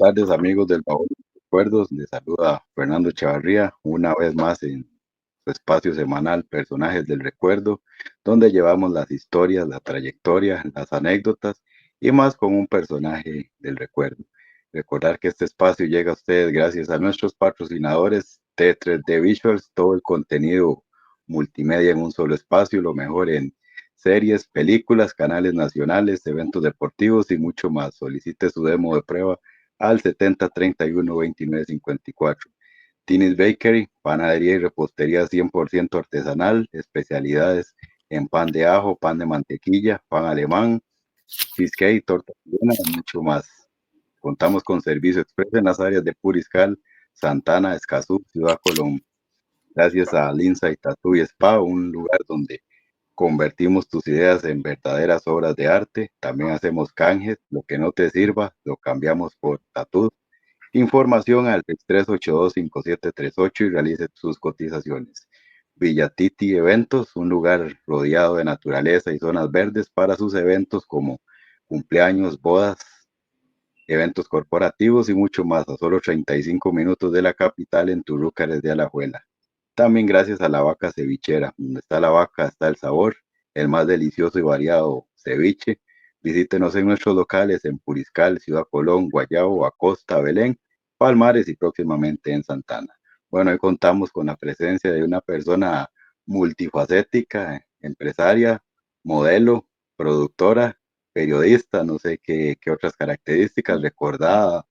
tardes, amigos del Baúl de Recuerdos. Les saluda Fernando Chavarría, una vez más en su espacio semanal Personajes del Recuerdo, donde llevamos las historias, la trayectoria, las anécdotas y más con un personaje del recuerdo. Recordar que este espacio llega a ustedes gracias a nuestros patrocinadores T3D Visuals, todo el contenido multimedia en un solo espacio, lo mejor en series, películas, canales nacionales, eventos deportivos y mucho más. Solicite su demo de prueba al 70 31 29 54. Tines Bakery, panadería y repostería 100% artesanal, especialidades en pan de ajo, pan de mantequilla, pan alemán, cheesecake, torta chilena y mucho más. Contamos con servicio expreso en las áreas de Puriscal, Santana, Escazú, Ciudad Colón. Gracias a Lindsay Tattoo y Spa, un lugar donde convertimos tus ideas en verdaderas obras de arte. También hacemos canjes, lo que no te sirva, lo cambiamos por tatu. Información al 382-5738 y realice sus cotizaciones. Villatiti Eventos, un lugar rodeado de naturaleza y zonas verdes para sus eventos como cumpleaños, bodas, eventos corporativos y mucho más, a solo 35 minutos de la capital en Turúcares de Alajuela. También gracias a la vaca cevichera, donde está la vaca, está el sabor, el más delicioso y variado ceviche. Visítenos en nuestros locales en Puriscal, Ciudad Colón, Guayabo, Acosta, Belén, Palmares y próximamente en Santana. Bueno, hoy contamos con la presencia de una persona multifacética, empresaria, modelo, productora, periodista, no sé qué otras características, recordada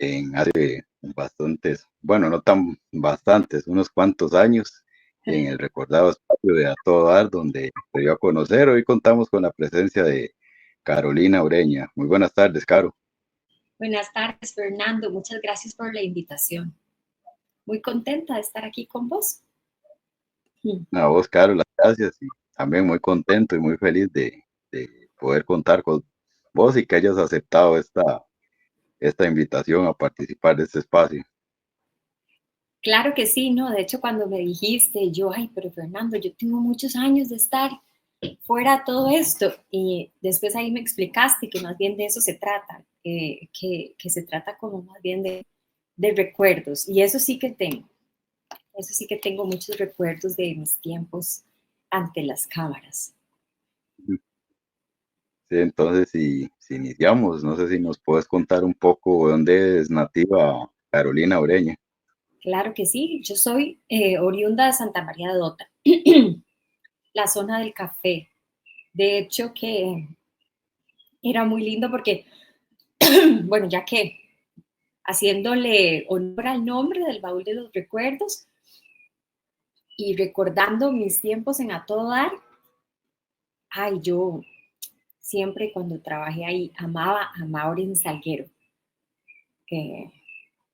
en hace bastantes, bueno, no tan bastantes, unos cuantos años, en el recordado espacio de A Todo Dar, donde se dio a conocer. Hoy contamos con la presencia de Carolina Ureña. Muy buenas tardes, Caro. Buenas tardes, Fernando. Muchas gracias por la invitación. Muy contenta de estar aquí con vos. A vos, Caro, las gracias y también muy contento y muy feliz de poder contar con vos y que hayas aceptado esta invitación a participar de este espacio. Claro que sí, ¿no? De hecho, cuando me dijiste, yo, ay, pero Fernando, yo tengo muchos años de estar fuera de todo esto. Y después ahí me explicaste que más bien de eso se trata, que se trata como más bien de recuerdos. Y eso sí que tengo. Eso sí que tengo muchos recuerdos de mis tiempos ante las cámaras. Sí, entonces, si iniciamos, no sé si nos puedes contar un poco de dónde es nativa Carolina Ureña. Claro que sí, yo soy oriunda de Santa María de Dota, la zona del café. De hecho, que era muy lindo porque, bueno, ya que haciéndole honor al nombre del baúl de los recuerdos y recordando mis tiempos en A Todo Dar, ay, yo siempre cuando trabajé ahí amaba a Maureen Salguero, que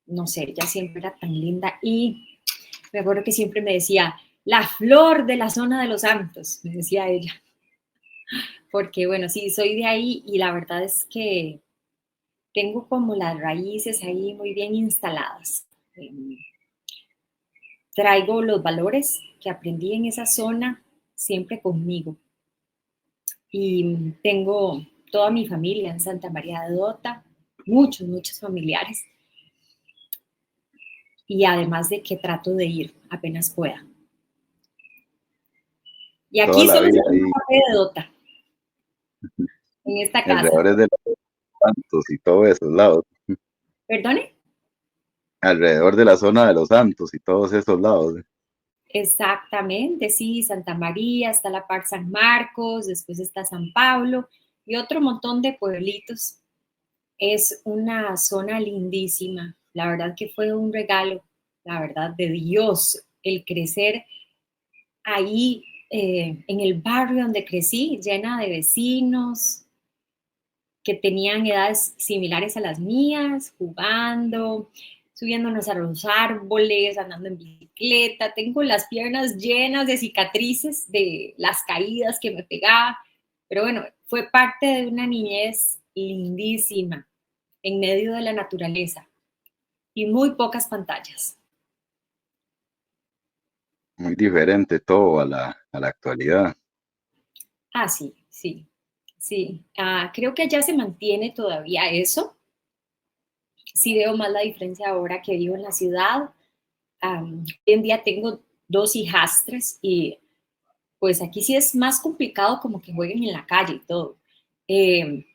no sé, ella siempre era tan linda y me acuerdo que siempre me decía, la flor de la zona de los santos, me decía ella, porque bueno, sí, soy de ahí y la verdad es que tengo como las raíces ahí muy bien instaladas. Traigo los valores que aprendí en esa zona siempre conmigo. Y tengo toda mi familia en Santa María de Dota, muchos familiares. Y además de que trato de ir apenas pueda. Y Toda aquí la solo se vida toma ahí, café de Dota, en esta casa. alrededor de los Santos y todos esos lados, ¿Perdone? alrededor de la zona de los Santos y todos esos lados. Exactamente, sí, Santa María, está la Par San Marcos, después está San Pablo y otro montón de pueblitos. Es una zona lindísima, la verdad que fue un regalo, la verdad, de Dios, el crecer ahí en el barrio donde crecí, llena de vecinos que tenían edades similares a las mías, jugando, subiéndonos a los árboles, andando en bicicleta. Tengo las piernas llenas de cicatrices de las caídas que me pegaba, pero bueno, fue parte de una niñez lindísima en medio de la naturaleza y muy pocas pantallas. Muy diferente todo a la actualidad. Ah, sí, sí, sí. Creo que allá se mantiene todavía eso. sí veo más la diferencia ahora que vivo en la ciudad. Hoy en día tengo 2 hijastras y pues aquí sí es más complicado como que jueguen en la calle y todo. Eh,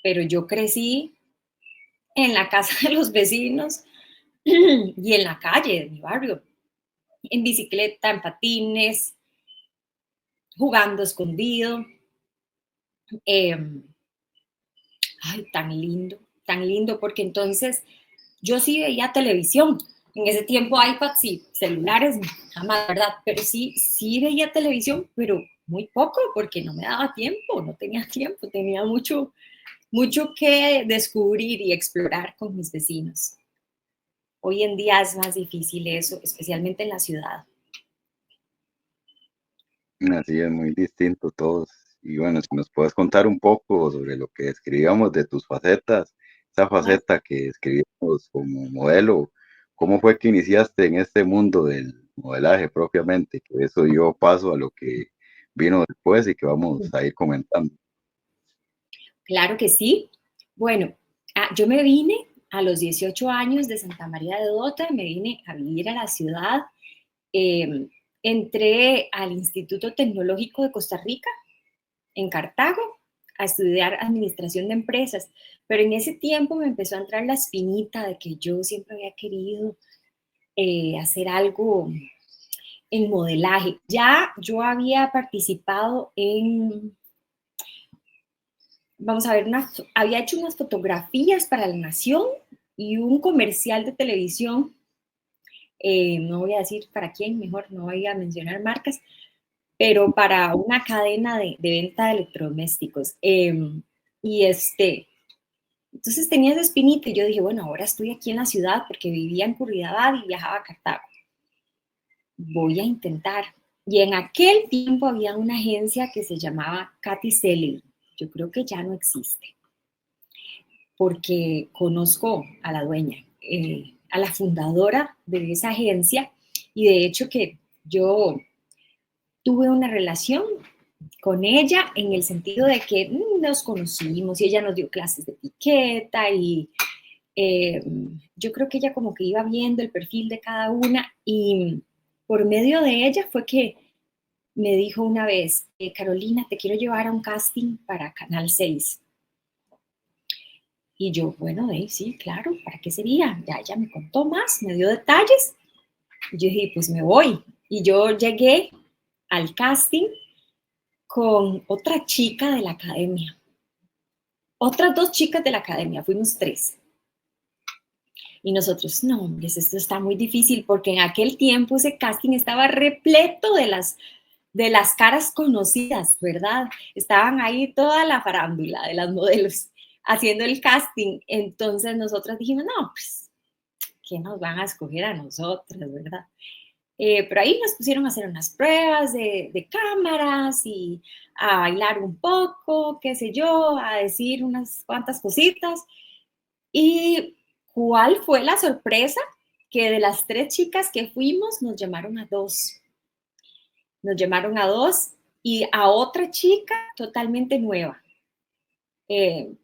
pero yo crecí en la casa de los vecinos y en la calle de mi barrio, en bicicleta, en patines, jugando escondido. Eh, Ay, tan lindo, porque entonces yo sí veía televisión. En ese tiempo iPads y celulares, jamás, ¿verdad? Pero sí, sí veía televisión, pero muy poco, porque no me daba tiempo, no tenía tiempo, tenía mucho, mucho que descubrir y explorar con mis vecinos. Hoy en día es más difícil eso, especialmente en la ciudad. Así es, muy distinto todos. Y bueno, si nos puedes contar un poco sobre lo que escribíamos de tus facetas, esa Claro. faceta que escribimos como modelo, ¿cómo fue que iniciaste en este mundo del modelaje propiamente? Que eso dio paso a lo que vino después y que vamos a ir comentando. Claro que sí. Bueno, yo me vine a los 18 años de Santa María de Dota, me vine a vivir a la ciudad. Eh, Entré al Instituto Tecnológico de Costa Rica, en Cartago, a estudiar administración de empresas, pero en ese tiempo me empezó a entrar la espinita de que yo siempre había querido hacer algo en modelaje. Ya yo había participado en, vamos a ver, había hecho unas fotografías para La Nación y un comercial de televisión. No voy a decir para quién, mejor no voy a mencionar marcas, pero para una cadena de venta de electrodomésticos. Y entonces tenía esa espinita y yo dije, bueno, ahora estoy aquí en la ciudad porque vivía en Curridabat y viajaba a Cartago. Voy a intentar. Y en aquel tiempo había una agencia que se llamaba Katy Selly. Yo creo que ya no existe, porque conozco a la dueña, a la fundadora de esa agencia, y de hecho que yo tuve una relación con ella en el sentido de que nos conocimos y ella nos dio clases de etiqueta y eh, yo creo que ella como que iba viendo el perfil de cada una y por medio de ella fue que me dijo una vez, Carolina, te quiero llevar a un casting para Canal 6. Y yo, bueno, sí, claro, ¿para qué sería? Ya ella me contó más, me dio detalles. Y yo dije, pues me voy. Y yo llegué al casting con otra chica de la academia. Otras 2 chicas de la academia, fuimos 3. Y nosotros, no, hombre, esto está muy difícil porque en aquel tiempo ese casting estaba repleto de las caras conocidas, ¿verdad? Estaban ahí toda la farándula de las modelos haciendo el casting. Entonces nosotras dijimos, no, pues, ¿qué nos van a escoger a nosotras, verdad? Pero ahí nos pusieron a hacer unas pruebas de cámaras y a bailar un poco, qué sé yo, a decir unas cuantas cositas. ¿Y cuál fue la sorpresa? Que de las 3 chicas que fuimos, nos llamaron a 2. Nos llamaron a 2 y a otra chica totalmente nueva,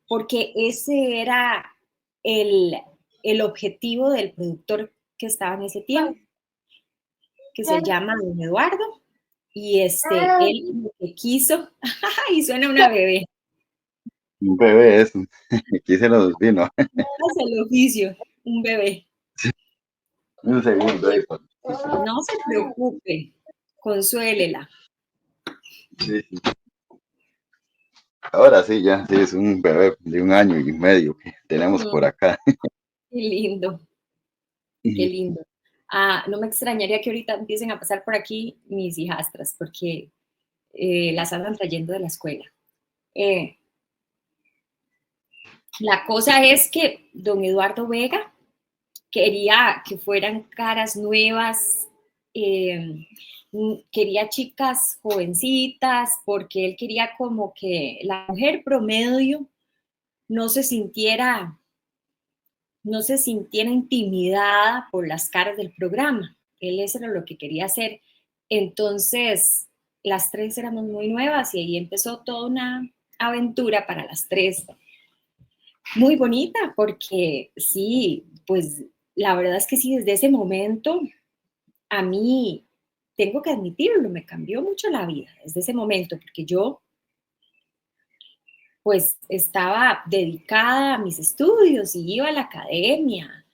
porque ese era el, el objetivo del productor que estaba en ese tiempo, que se llama Don Eduardo, y él lo que quiso, y suena una bebé, Un bebé es, aquí se nos vino. es el oficio, un bebé. Un segundo ahí. No se preocupe, consuélela. Sí, sí. Ahora sí, ya, sí, es un bebé de 1 año y medio que tenemos por Mm, acá. qué lindo, qué lindo. No me extrañaría que ahorita empiecen a pasar por aquí mis hijastras, porque las andan trayendo de la escuela. Eh, la cosa es que don Eduardo Vega quería que fueran caras nuevas, quería chicas jovencitas, porque él quería como que la mujer promedio no se sintiera, no se sintiera intimidada por las caras del programa. Él eso era lo que quería hacer. Entonces, las 3 éramos muy nuevas y ahí empezó toda una aventura para las 3. Muy bonita porque sí, pues la verdad es que sí, desde ese momento a mí, tengo que admitirlo, me cambió mucho la vida desde ese momento, porque yo pues estaba dedicada a mis estudios y iba a la academia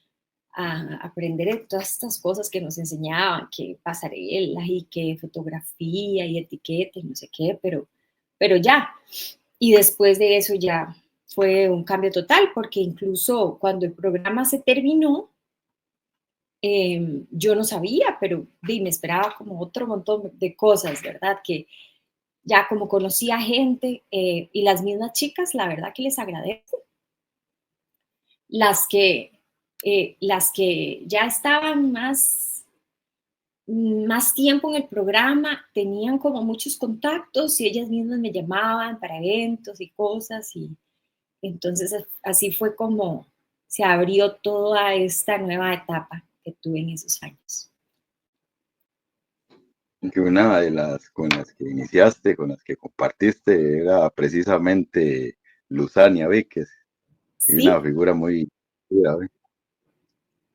a aprender de todas estas cosas que nos enseñaban, que pasarelas y que fotografía y etiqueta y no sé qué, pero ya. Y después de eso ya fue un cambio total, porque incluso cuando el programa se terminó, yo no sabía, pero me esperaba como otro montón de cosas, ¿verdad? Que ya como conocía gente y las mismas chicas, la verdad que les agradezco. Las que ya estaban más tiempo en el programa, tenían como muchos contactos y ellas mismas me llamaban para eventos y cosas y entonces así fue como se abrió toda esta nueva etapa que tuve en esos años. Que una de las con las que iniciaste, con las que compartiste, era precisamente Luzania Víquez, y una Sí, figura muy chida, ¿ve?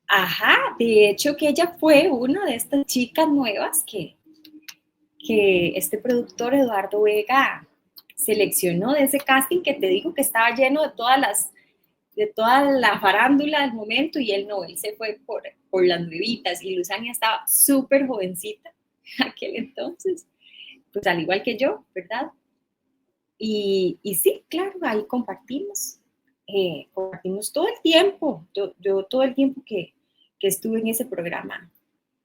ajá, de hecho que ella fue una de estas chicas nuevas que este productor Eduardo Vega seleccionó de ese casting que te digo que estaba lleno de toda la farándula del momento y él no, él se fue por las nuevitas y Luzania estaba súper jovencita aquel entonces, pues al igual que yo, ¿verdad? Y sí, claro, ahí compartimos todo el tiempo, yo todo el tiempo que estuve en ese programa,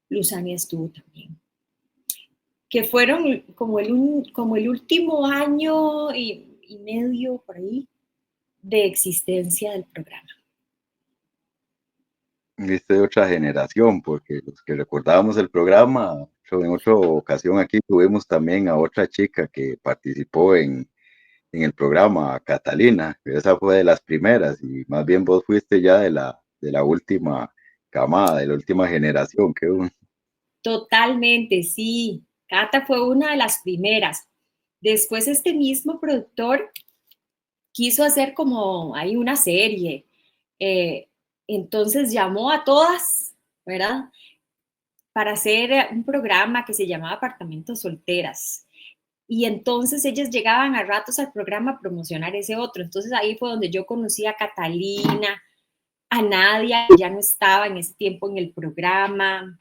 Luzania estuvo también. Que fueron como el último año y medio por ahí de existencia del programa. Viste de otra generación, porque los que recordábamos el programa, en otra ocasión aquí tuvimos también a otra chica que participó en el programa, Catalina, que esa fue de las primeras, y más bien vos fuiste ya de la última camada, de la última generación, que Totalmente, sí. Cata fue una de las primeras. Después este mismo productor quiso hacer como hay una serie. Eh, entonces llamó a todas, ¿verdad? Para hacer un programa que se llamaba Apartamentos Solteras. Y entonces ellas llegaban a ratos al programa a promocionar ese otro. Entonces ahí fue donde yo conocí a Catalina, a Nadia, que ya no estaba en ese tiempo en el programa,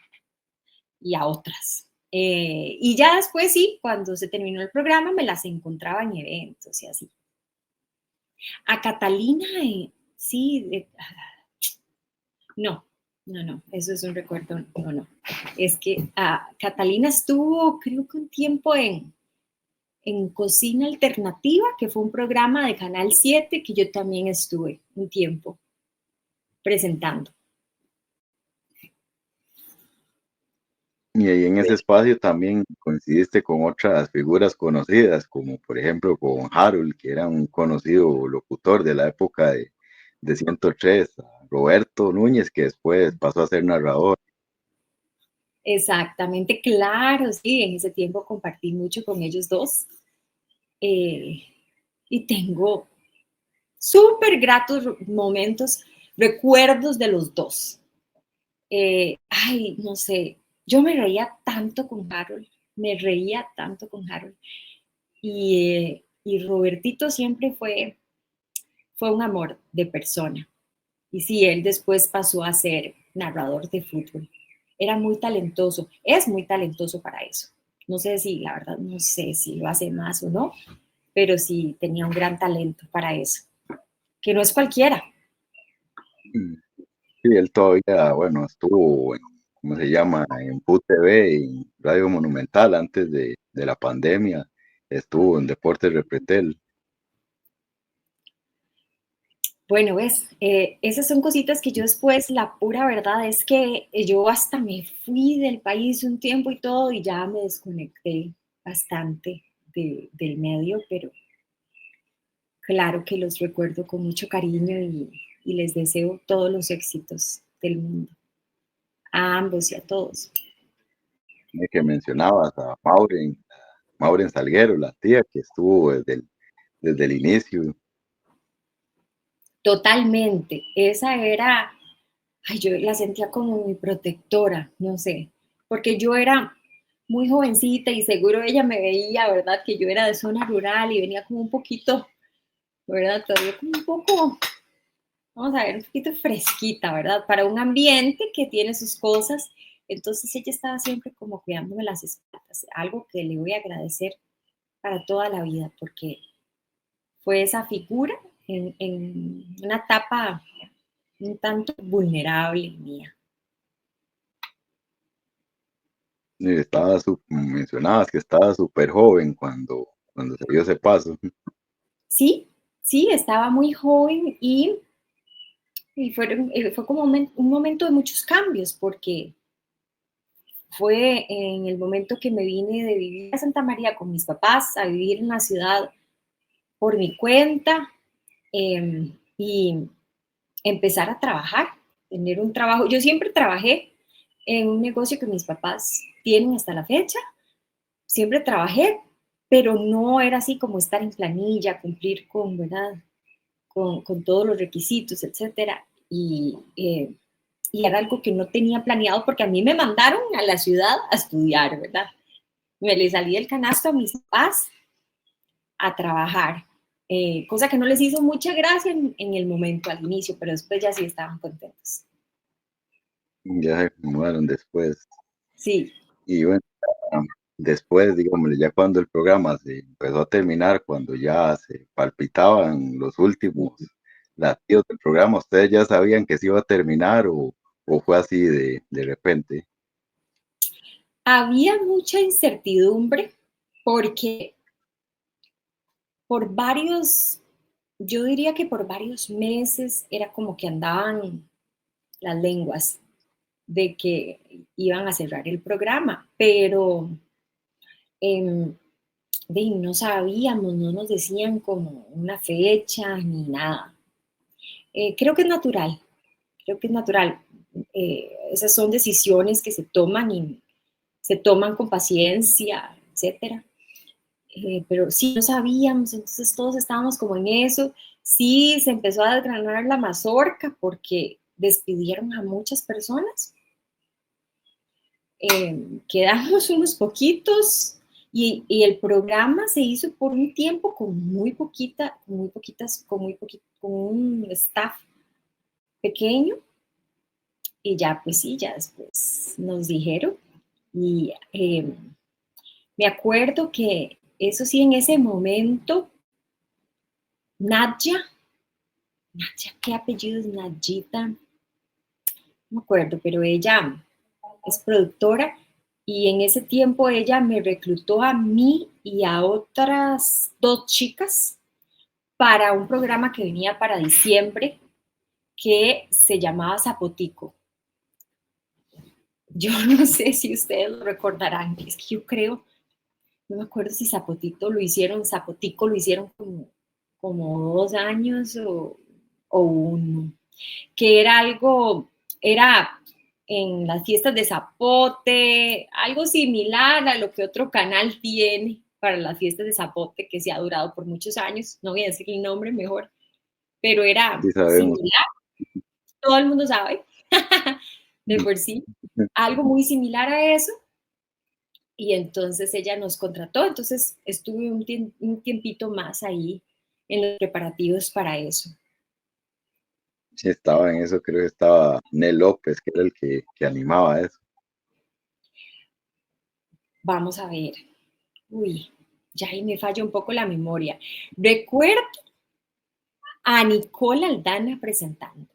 y a otras. Y ya después sí, cuando se terminó el programa, me las encontraba en eventos y así. A Catalina, sí, no, no, eso es un recuerdo, no. Es que Catalina estuvo, creo que un tiempo en Cocina Alternativa, que fue un programa de Canal 7 que yo también estuve un tiempo presentando. y ahí en ese espacio también coincidiste con otras figuras conocidas, como por ejemplo con Harold, que era un conocido locutor de la época de 103, a Roberto Núñez, que después pasó a ser narrador. Exactamente, claro, sí, en ese tiempo compartí mucho con ellos dos. Eh, y tengo súper gratos momentos, recuerdos de los dos. Ay, no sé, yo me reía tanto con Harold, me reía tanto con Harold. Y Robertito siempre fue un amor de persona. Y sí, él después pasó a ser narrador de fútbol. Era muy talentoso, es muy talentoso para eso. No sé si, la verdad, no sé si lo hace más o no, pero sí tenía un gran talento para eso, que no es cualquiera. Mm. Sí, él todavía, bueno, estuvo, ¿cómo se llama? En PUTV y Radio Monumental antes de la pandemia, estuvo en Deportes Repretel. Bueno, ves, esas son cositas que yo después, la pura verdad es que yo hasta me fui del país un tiempo y todo y ya me desconecté bastante del medio, pero claro que los recuerdo con mucho cariño y les deseo todos los éxitos del mundo, a ambos y a todos. Que mencionabas a Mauren Salguero, la tía que estuvo desde el inicio. Totalmente. Esa era, ay, yo la sentía como mi protectora, no sé, porque yo era muy jovencita y seguro ella me veía, ¿verdad? Que yo era de zona rural y venía como un poquito, ¿verdad? Todavía como un poco, vamos a ver, un poquito fresquita, ¿verdad? Para un ambiente que tiene sus cosas. Entonces ella estaba siempre como cuidándome las espaldas, algo que le voy a agradecer para toda la vida, porque fue esa figura en una etapa un tanto vulnerable mía. Mencionabas que estaba súper joven cuando se dio ese paso. Sí, sí, estaba muy joven fue como un momento de muchos cambios, porque fue en el momento que me vine de vivir a Santa María con mis papás, a vivir en la ciudad por mi cuenta y empezar a trabajar, tener un trabajo. Yo siempre trabajé en un negocio que mis papás tienen hasta la fecha, siempre trabajé, pero no era así como estar en planilla, cumplir con, ¿verdad? Con todos los requisitos, etcétera. Y era algo que no tenía planeado porque a mí me mandaron a la ciudad a estudiar, ¿verdad? Me le salí del canasto a mis papás a trabajar, cosa que no les hizo mucha gracia en el momento al inicio, pero después ya sí estaban contentos. Ya se mudaron después. Sí, Y bueno, ah, después, digamos, ya cuando el programa se empezó a terminar, cuando ya se palpitaban los últimos latidos del programa, ¿ustedes ya sabían que se iba a terminar o fue así de repente? había mucha incertidumbre porque por varios, yo diría que por varios meses era como que andaban las lenguas de que iban a cerrar el programa, pero eh, no sabíamos, no nos decían como una fecha ni nada. Creo que es natural, creo que es natural. Esas son decisiones que se toman y se toman con paciencia, etcétera. Pero sí no sabíamos, entonces todos estábamos como en eso. Sí, se empezó a desgranar la mazorca porque despidieron a muchas personas. Quedamos unos poquitos y el programa se hizo por un tiempo con muy poquita, muy poquitas, con muy poquito, con un staff pequeño y ya pues sí, ya después nos dijeron y me acuerdo que eso sí, en ese momento, Nadia, Nadia, ¿qué apellido es Nayita? No me acuerdo, pero ella es productora y en ese tiempo ella me reclutó a mí y a otras dos chicas para un programa que venía para diciembre que se llamaba Zapotico. Yo no sé si ustedes lo recordarán, es que yo creo, no me acuerdo si Zapotico lo hicieron como 2 años o uno, que era algo, era en las fiestas de Zapote, algo similar a lo que otro canal tiene para las fiestas de Zapote, que se ha durado por muchos años, no voy a decir el nombre mejor, pero era Sí sabemos. similar, todo el mundo sabe, de por sí, algo muy similar a eso, y entonces ella nos contrató, entonces estuve un tiempito más ahí en los preparativos para eso. Sí estaba en eso, creo que estaba Nel López, que era el que animaba eso. Vamos a ver, uy, ya ahí me falla un poco la memoria. Recuerdo a Nicole Aldana presentando,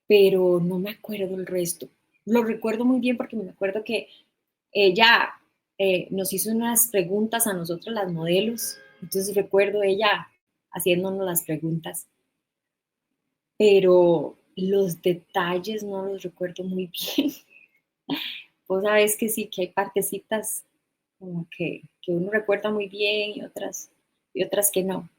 pero no me acuerdo el resto. Lo recuerdo muy bien porque me acuerdo que ella nos hizo unas preguntas a nosotros las modelos, entonces recuerdo ella haciéndonos las preguntas, pero los detalles no los recuerdo muy bien. Vos sabés que sí, que hay partecitas como que uno recuerda muy bien y otras que no.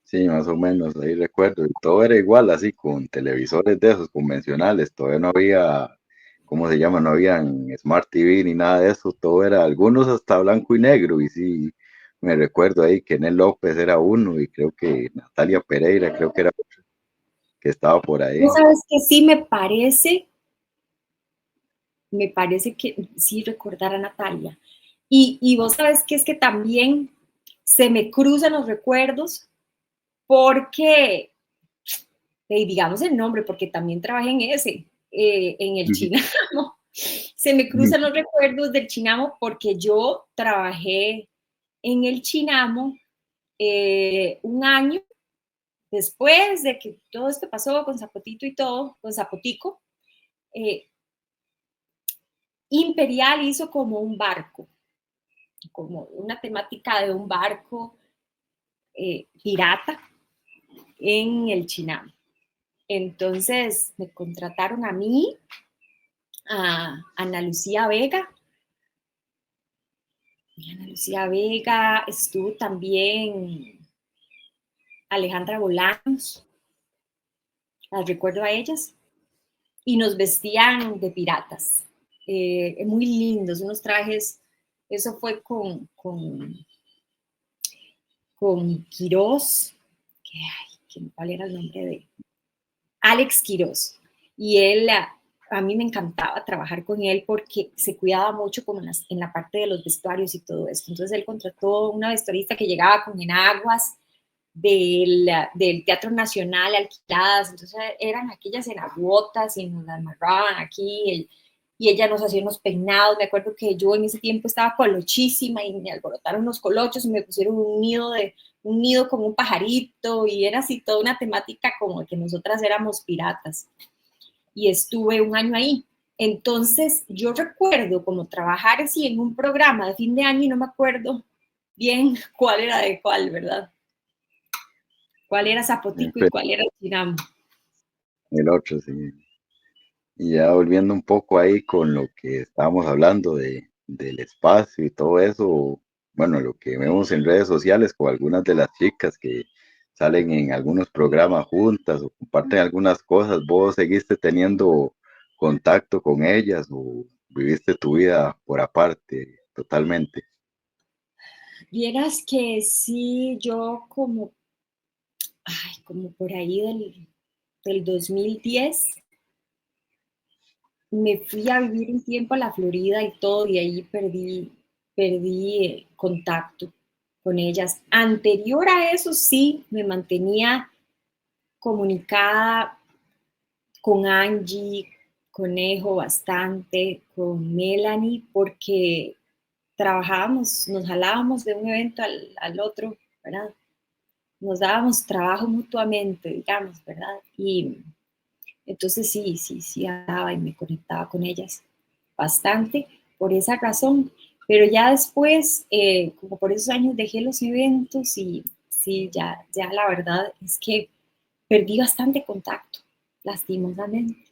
Sí, más o menos, ahí recuerdo. Y todo era igual, así, con televisores de esos convencionales. Todavía no había, ¿cómo se llama? No habían Smart TV ni nada de eso. Todo era, algunos hasta blanco y negro. Y sí, Me recuerdo ahí que Nel López era uno y creo que Natalia Pereira, creo que era otro, que estaba por ¿No ahí. sabes que sí me parece que sí recordar a Natalia? Y vos sabes que es que también se me cruzan los recuerdos porque, digamos el nombre, porque también trabajé en ese, en el Ujú, Chinamo. Se me ujú. cruzan los recuerdos del Chinamo porque yo trabajé en el Chinamo un año después de que todo esto pasó con Zapotito y todo, con Zapotico. eh, Imperial hizo como un barco, como una temática de un barco pirata en el Chinamo. Entonces me contrataron a mí, a Ana Lucía Vega. Y Ana Lucía Vega, estuvo también Alejandra Bolaños, las recuerdo a ellas, y nos vestían de piratas. Muy lindos, unos trajes, eso fue con Quirós, ¿cuál era el nombre de? Alex Quirós. Y él, a mí me encantaba trabajar con él porque se cuidaba mucho como en la parte de los vestuarios y todo esto. Entonces él contrató una vestuarista que llegaba con enaguas del Teatro Nacional alquiladas, entonces eran aquellas enaguotas y nos las amarraban aquí, y ella nos hacía unos peinados. Me acuerdo que yo en ese tiempo estaba colochísima y me alborotaron los colochos y me pusieron un nido como un pajarito, y era así toda una temática como que nosotras éramos piratas. Y estuve un año ahí. Entonces yo recuerdo como trabajar así en un programa de fin de año y no me acuerdo bien cuál era de cuál, ¿verdad? Cuál era Zapotico y Pero cuál era Chinamo. el otro, sí. Y ya volviendo un poco ahí con lo que estábamos hablando del espacio y todo eso, bueno, lo que vemos en redes sociales con algunas de las chicas que salen en algunos programas juntas o comparten algunas cosas, ¿vos seguiste teniendo contacto con ellas o viviste tu vida por aparte totalmente? Vieras que sí, yo como por ahí del 2010 me fui a vivir un tiempo a la Florida y todo, y ahí perdí contacto con ellas. Anterior a eso sí, me mantenía comunicada con Angie Conejo bastante, con Melanie, porque trabajábamos, nos jalábamos de un evento al otro, ¿verdad? Nos dábamos trabajo mutuamente, digamos, ¿verdad? Y entonces sí, hablaba y me conectaba con ellas bastante por esa razón. Pero ya después, como por esos años, dejé los eventos y sí, ya la verdad es que perdí bastante contacto, lastimosamente.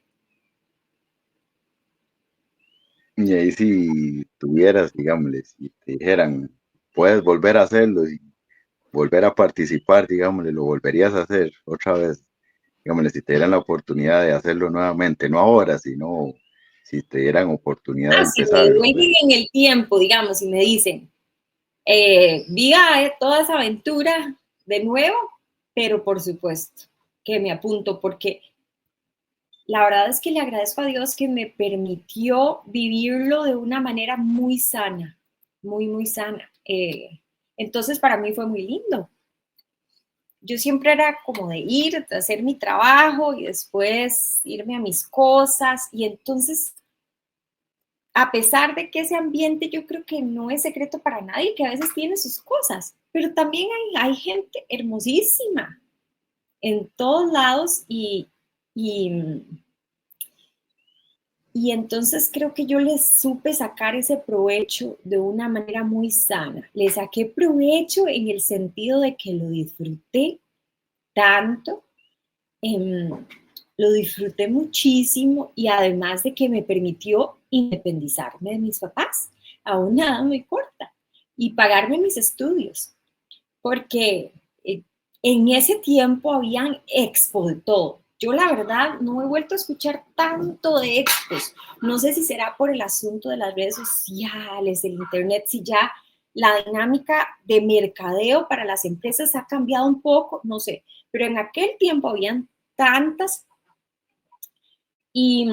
Y ahí si tuvieras, digámosle, si te dijeran, puedes volver a hacerlo y volver a participar, digámosle, lo volverías a hacer otra vez, digámosle, si te dieran la oportunidad de hacerlo nuevamente, no ahora, sino si te dieran oportunidad de Si me empezarlo, devuelven pues. en el tiempo, digamos, y me dicen, viva toda esa aventura de nuevo, pero por supuesto que me apunto, porque la verdad es que le agradezco a Dios que me permitió vivirlo de una manera muy sana, muy sana. Entonces para mí fue muy lindo. Yo siempre era como de ir, de hacer mi trabajo y después irme a mis cosas. Y entonces, a pesar de que ese ambiente yo creo que no es secreto para nadie, que a veces tiene sus cosas, pero también hay gente hermosísima en todos lados, y y entonces creo que yo les supe sacar ese provecho de una manera muy sana. Le saqué provecho en el sentido de que lo disfruté tanto, em, lo disfruté muchísimo, y además de que me permitió independizarme de mis papás a una edad muy corta y pagarme mis estudios, porque en ese tiempo habían expo de todo. Yo la verdad no he vuelto a escuchar tanto de expos. No sé si será por el asunto de las redes sociales, el internet, si ya la dinámica de mercadeo para las empresas ha cambiado un poco, no sé, pero en aquel tiempo habían tantas y,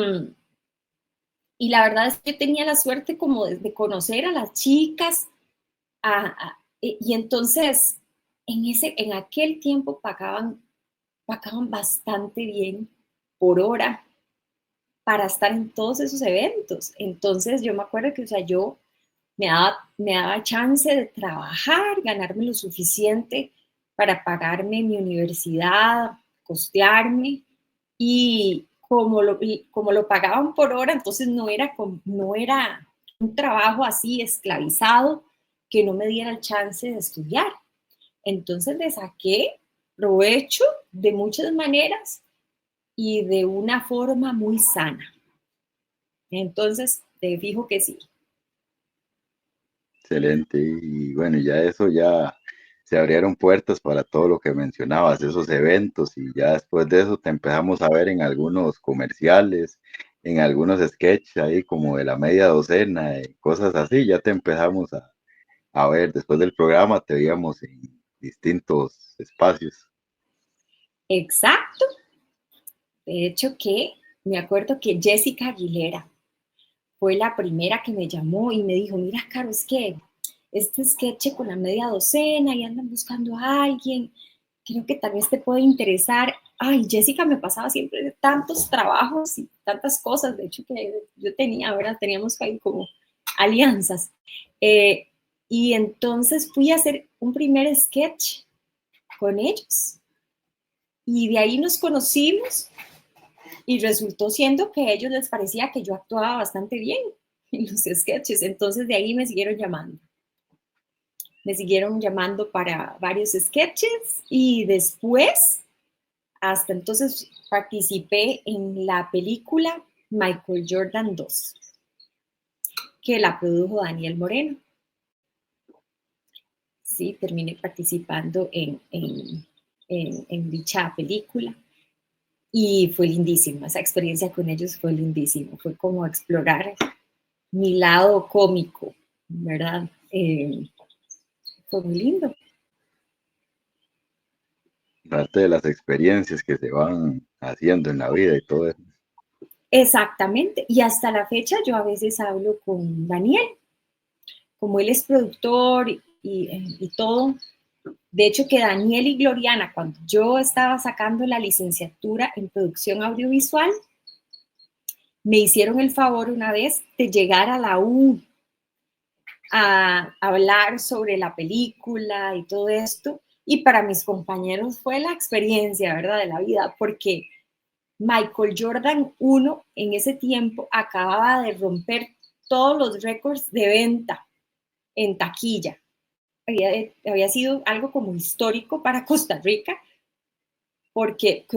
y la verdad es que yo tenía la suerte como de conocer a las chicas y entonces en aquel tiempo pagaban bastante bien por hora para estar en todos esos eventos. Entonces yo me acuerdo que, o sea, yo me daba chance de trabajar, ganarme lo suficiente para pagarme mi universidad, costearme, y como lo pagaban por hora, entonces no era un trabajo así esclavizado que no me diera el chance de estudiar. Entonces le saqué provecho de muchas maneras y de una forma muy sana. Entonces, te fijo que sí. Excelente. Y bueno, ya eso ya se abrieron puertas para todo lo que mencionabas, esos eventos, y ya después de eso te empezamos a ver en algunos comerciales, en algunos sketches ahí como de la media docena, cosas así, ya te empezamos a ver, después del programa te veíamos en distintos espacios. Exacto. De hecho que me acuerdo que Jessica Aguilera fue la primera que me llamó y me dijo, mira, Caro, es que este sketch con la media docena y andan buscando a alguien, creo que tal vez te puede interesar. Ay, Jessica me pasaba siempre tantos trabajos y tantas cosas, de hecho que yo tenía, ¿verdad? Teníamos ahí como alianzas. Eh, y entonces fui a hacer un primer sketch con ellos y de ahí nos conocimos y resultó siendo que a ellos les parecía que yo actuaba bastante bien en los sketches, entonces de ahí me siguieron llamando para varios sketches y después, hasta entonces, participé en la película Michael Jordan 2, que la produjo Daniel Moreno. Sí, terminé participando en dicha película y fue lindísimo, esa experiencia con ellos fue lindísimo, fue como explorar mi lado cómico, ¿verdad? Fue muy lindo. Parte de las experiencias que se van haciendo en la vida y todo eso. Exactamente. Y hasta la fecha yo a veces hablo con Daniel, como él es productor y todo. De hecho, que Daniel y Gloriana, cuando yo estaba sacando la licenciatura en producción audiovisual, me hicieron el favor una vez de llegar a la U a hablar sobre la película y todo esto. Y para mis compañeros fue la experiencia, ¿verdad?, de la vida, porque Michael Jordan 1 en ese tiempo acababa de romper todos los récords de venta en taquilla. Había sido algo como histórico para Costa Rica, porque que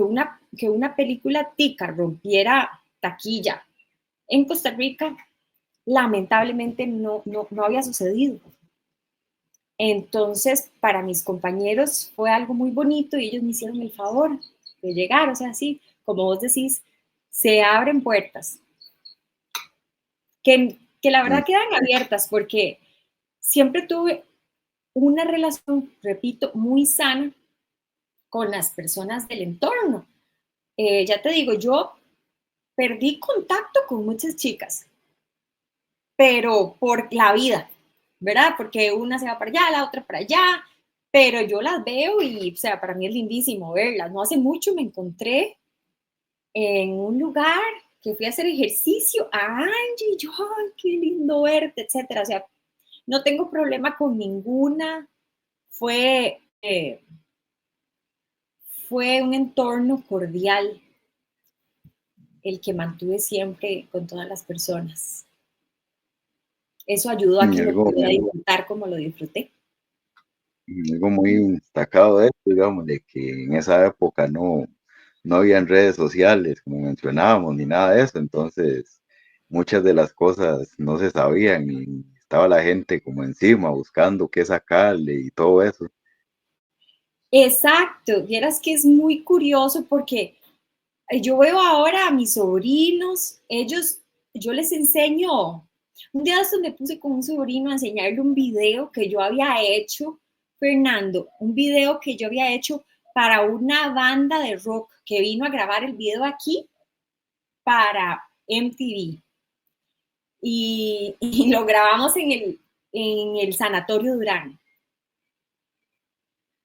una película tica rompiera taquilla en Costa Rica, lamentablemente no había sucedido. Entonces, para mis compañeros fue algo muy bonito y ellos me hicieron el favor de llegar, o sea, sí, como vos decís, se abren puertas que la verdad Sí, quedan abiertas porque siempre tuve una relación, repito, muy sana con las personas del entorno. Ya te digo, yo perdí contacto con muchas chicas, pero por la vida, ¿verdad? Porque una se va para allá, la otra para allá, pero yo las veo y, o sea, para mí es lindísimo verlas. No hace mucho me encontré en un lugar que fui a hacer ejercicio a Angie, y yo, ay, qué lindo verte, etcétera. O sea, no tengo problema con ninguna. Fue, fue un entorno cordial el que mantuve siempre con todas las personas. Eso ayudó a y que lo algo, pudiera disfrutar como lo disfruté. algo muy destacado de esto, digamos, de que en esa época no habían redes sociales, como mencionábamos, ni nada de eso, entonces muchas de las cosas no se sabían y estaba la gente como encima buscando qué sacarle y todo eso. Exacto, vieras que es muy curioso porque yo veo ahora a mis sobrinos, ellos, yo les enseño Un día de estos me puse con un sobrino a enseñarle un video que yo había hecho, Fernando, un video que yo había hecho para una banda de rock que vino a grabar el video aquí para MTV. Y lo grabamos en el Sanatorio Durán.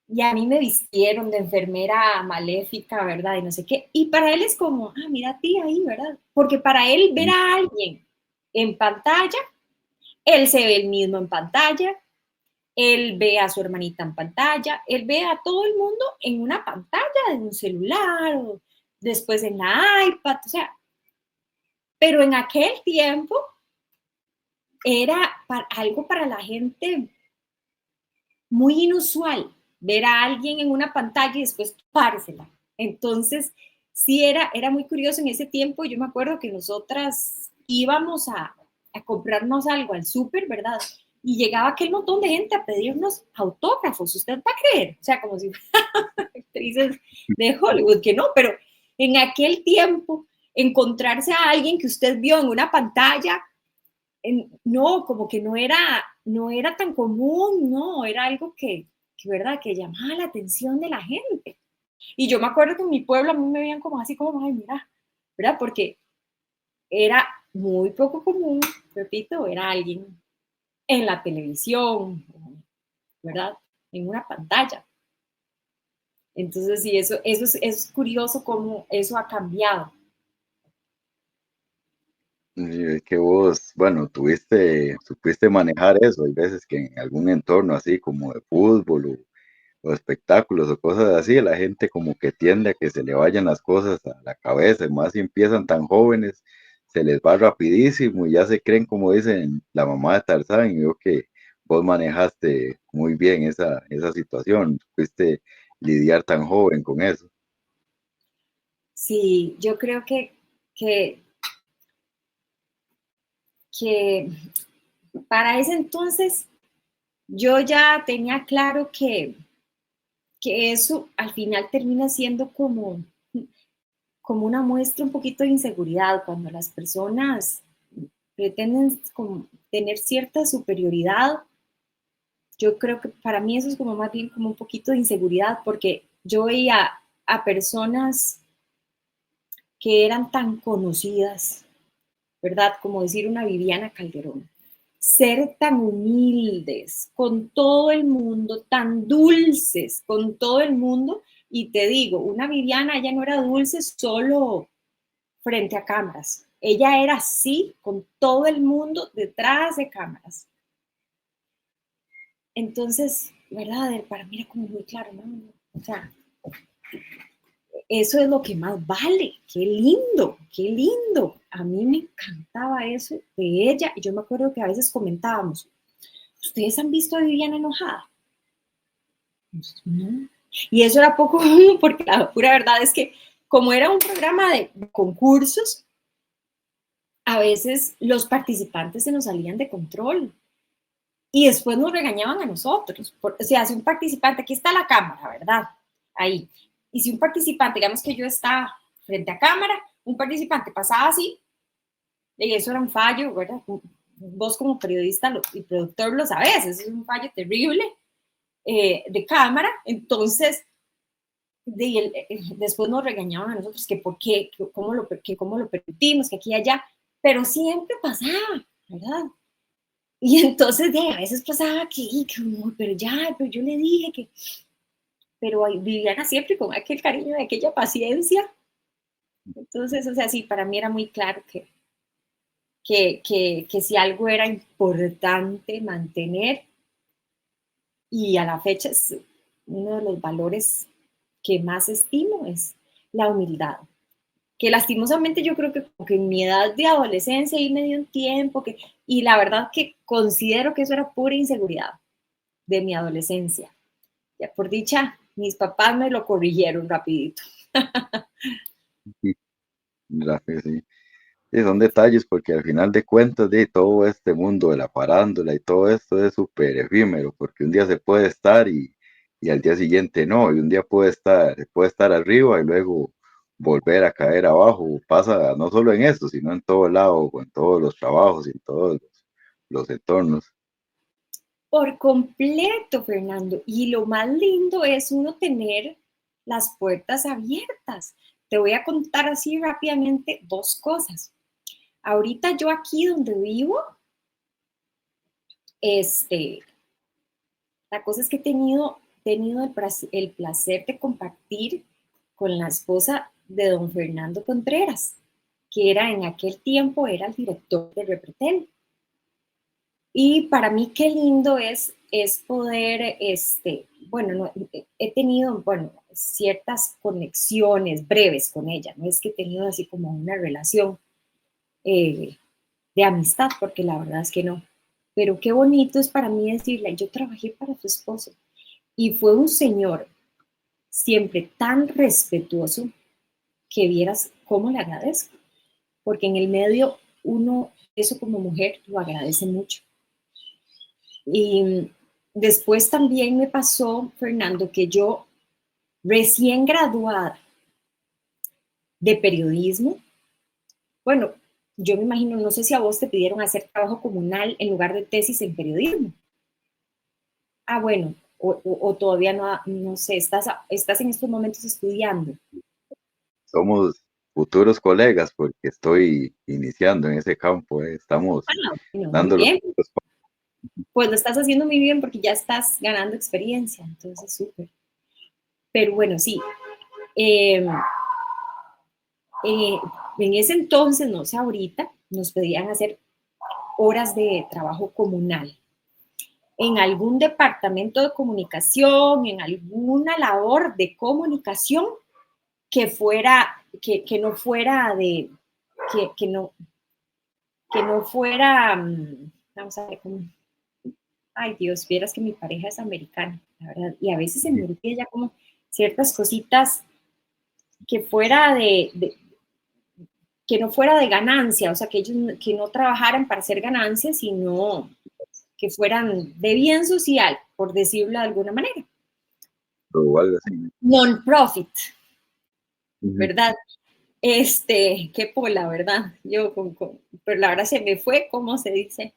Y a mí me vistieron de enfermera maléfica, ¿verdad? Y no sé qué. Y para él es como, ah, mira a ti ahí, ¿verdad? Porque para él ver a alguien en pantalla, él se ve el mismo en pantalla, él ve a su hermanita en pantalla, él ve a todo el mundo en una pantalla de un celular o después en la iPad, o sea, pero en aquel tiempo era algo para la gente muy inusual, ver a alguien en una pantalla y después pársela. Entonces, sí era muy curioso en ese tiempo. Yo me acuerdo que nosotras íbamos a comprarnos algo al súper, ¿verdad? Y llegaba aquel montón de gente a pedirnos autógrafos, ¿usted va a creer? O sea, como si actrices de Hollywood, que no, pero en aquel tiempo encontrarse a alguien que usted vio en una pantalla, no, como que no era tan común, no, era algo ¿verdad? Que llamaba la atención de la gente. Y yo me acuerdo que en mi pueblo a mí me veían como así, como, ay, mira, ¿verdad? Porque era muy poco común, repito, ver a alguien en la televisión, ¿verdad? En una pantalla. Entonces, sí, eso es curioso cómo eso ha cambiado. Y es que vos, bueno, supiste manejar eso. Hay veces que en algún entorno así como de fútbol o espectáculos o cosas así, la gente como que tiende a que se le vayan las cosas a la cabeza, y más si empiezan tan jóvenes, se les va rapidísimo y ya se creen, como dicen, la mamá de Tarzán. Y veo que vos manejaste muy bien esa situación, fuiste lidiar tan joven con eso. Sí, yo creo que, que para ese entonces yo ya tenía claro que eso al final termina siendo como una muestra un poquito de inseguridad, cuando las personas pretenden como tener cierta superioridad. Yo creo que para mí eso es como más bien como un poquito de inseguridad, porque yo veía a personas que eran tan conocidas, ¿verdad? Como decir una Viviana Calderón, ser tan humildes con todo el mundo, tan dulces con todo el mundo. Y te digo, una Viviana, ella no era dulce solo frente a cámaras, ella era así con todo el mundo detrás de cámaras. Entonces, ¿verdad? Para mí era como muy claro, ¿no? O sea, eso es lo que más vale, qué lindo, qué lindo. A mí me encantaba eso de ella y yo me acuerdo que a veces comentábamos, ¿ustedes han visto a Viviana enojada? No. Y eso era poco común porque la pura verdad es que como era un programa de concursos, a veces los participantes se nos salían de control y después nos regañaban a nosotros. O sea, si un participante, aquí está la cámara, ¿verdad? Ahí. Y si un participante, digamos que yo estaba frente a cámara, un participante pasaba así, y eso era un fallo, ¿verdad? Vos como periodista y productor lo sabes, eso es un fallo terrible de cámara. Entonces, después nos regañaban a nosotros que por qué, cómo lo permitimos, que aquí y allá, pero siempre pasaba, ¿verdad? Y entonces a veces pasaba que no, pero ya, pero yo le dije que, pero Viviana siempre con aquel cariño, aquella paciencia. Entonces, o sea, sí, para mí era muy claro que si algo era importante mantener, y a la fecha es uno de los valores que más estimo, es la humildad. Que lastimosamente yo creo que en mi edad de adolescencia ahí me dio un tiempo y la verdad que considero que eso era pura inseguridad de mi adolescencia. Ya por dicha, mis papás me lo corrigieron rapidito. Sí, la que sí. Sí, son detalles porque al final de cuentas de todo este mundo de la farándula y todo esto es súper efímero, porque un día se puede estar y al día siguiente no, y un día se puede estar arriba y luego volver a caer abajo. Pasa no solo en esto, sino en todo lado, en todos los trabajos y en todos los entornos. Por completo, Fernando. Y lo más lindo es uno tener las puertas abiertas. Te voy a contar así rápidamente dos cosas. Ahorita yo aquí donde vivo, la cosa es que he tenido el placer de compartir con la esposa de don Fernando Contreras, que era en aquel tiempo era el director de Repretel. Y para mí qué lindo es poder, bueno, no, he tenido, bueno, ciertas conexiones breves con ella, no es que he tenido así como una relación eh, de amistad, porque la verdad es que no. Pero qué bonito es para mí decirle, yo trabajé para tu esposo y fue un señor siempre tan respetuoso que vieras cómo le agradezco, porque en el medio uno, eso como mujer, lo agradece mucho. Y después también me pasó, Fernando, que yo recién graduada de periodismo, bueno, yo me imagino, no sé si a vos te pidieron hacer trabajo comunal en lugar de tesis en periodismo. Ah, bueno, o todavía no, no sé, estás en estos momentos estudiando. Somos futuros colegas porque estoy iniciando en ese campo, Estamos Ah, bueno, muy dando los bien. primeros pasos. Pues lo estás haciendo muy bien porque ya estás ganando experiencia, entonces súper. Pero bueno, sí, eh, eh, en ese entonces, no sé ahorita, nos pedían hacer horas de trabajo comunal en algún departamento de comunicación, en alguna labor de comunicación que no fuera de, que no fuera, vamos a ver cómo, ay Dios, vieras que mi pareja es americana, la verdad, y a veces se me olvida ya como ciertas cositas que fuera que no fuera de ganancia, o sea, que ellos que no trabajaran para hacer ganancias, sino que fueran de bien social, por decirlo de alguna manera. O algo así. Non-profit, Ujú. ¿verdad? Qué pola, ¿verdad? Yo, pero la verdad se me fue, ¿cómo se dice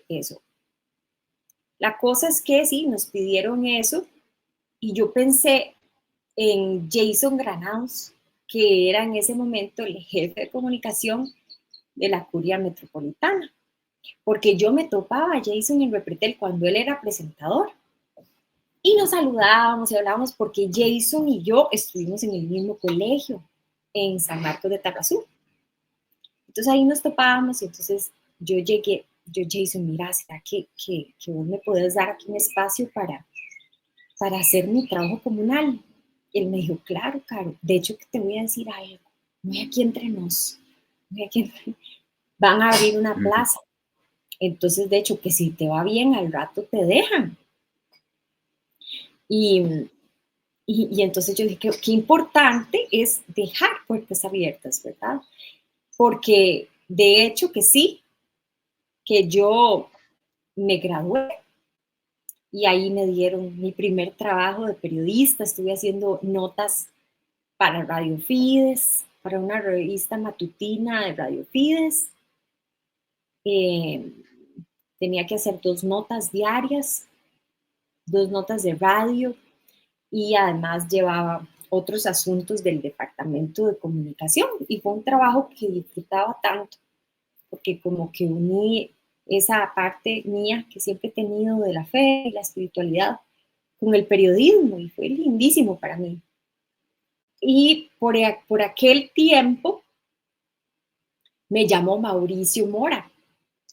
eso? La cosa es que sí, nos pidieron eso y yo pensé en Jason Granados, que era en ese momento el jefe de comunicación de la Curia Metropolitana, porque yo me topaba a Jason en Repretel cuando él era presentador y nos saludábamos y hablábamos porque Jason y yo estuvimos en el mismo colegio en San Marcos de Tarrazú. Entonces ahí nos topábamos y entonces yo llegué, yo Jason, mira, ¿será que vos me podés dar aquí un espacio para hacer mi trabajo comunal? Y él me dijo, claro, Caro, de hecho que te voy a decir algo, no hay aquí entre nos, no hay aquí entre, van a abrir una Ujú. plaza. Entonces, de hecho, que si te va bien, al rato te dejan. Y, y entonces yo dije, qué importante es dejar puertas abiertas, ¿verdad? Porque de hecho que sí, que yo me gradué y ahí me dieron mi primer trabajo de periodista, estuve haciendo notas para Radio Fides, para una revista matutina de Radio Fides. Eh, tenía que hacer 2 notas diarias, 2 notas de radio y además llevaba otros asuntos del departamento de comunicación y fue un trabajo que disfrutaba tanto porque como que uní esa parte mía que siempre he tenido de la fe y la espiritualidad con el periodismo y fue lindísimo para mí. Y por aquel tiempo me llamó Mauricio Mora,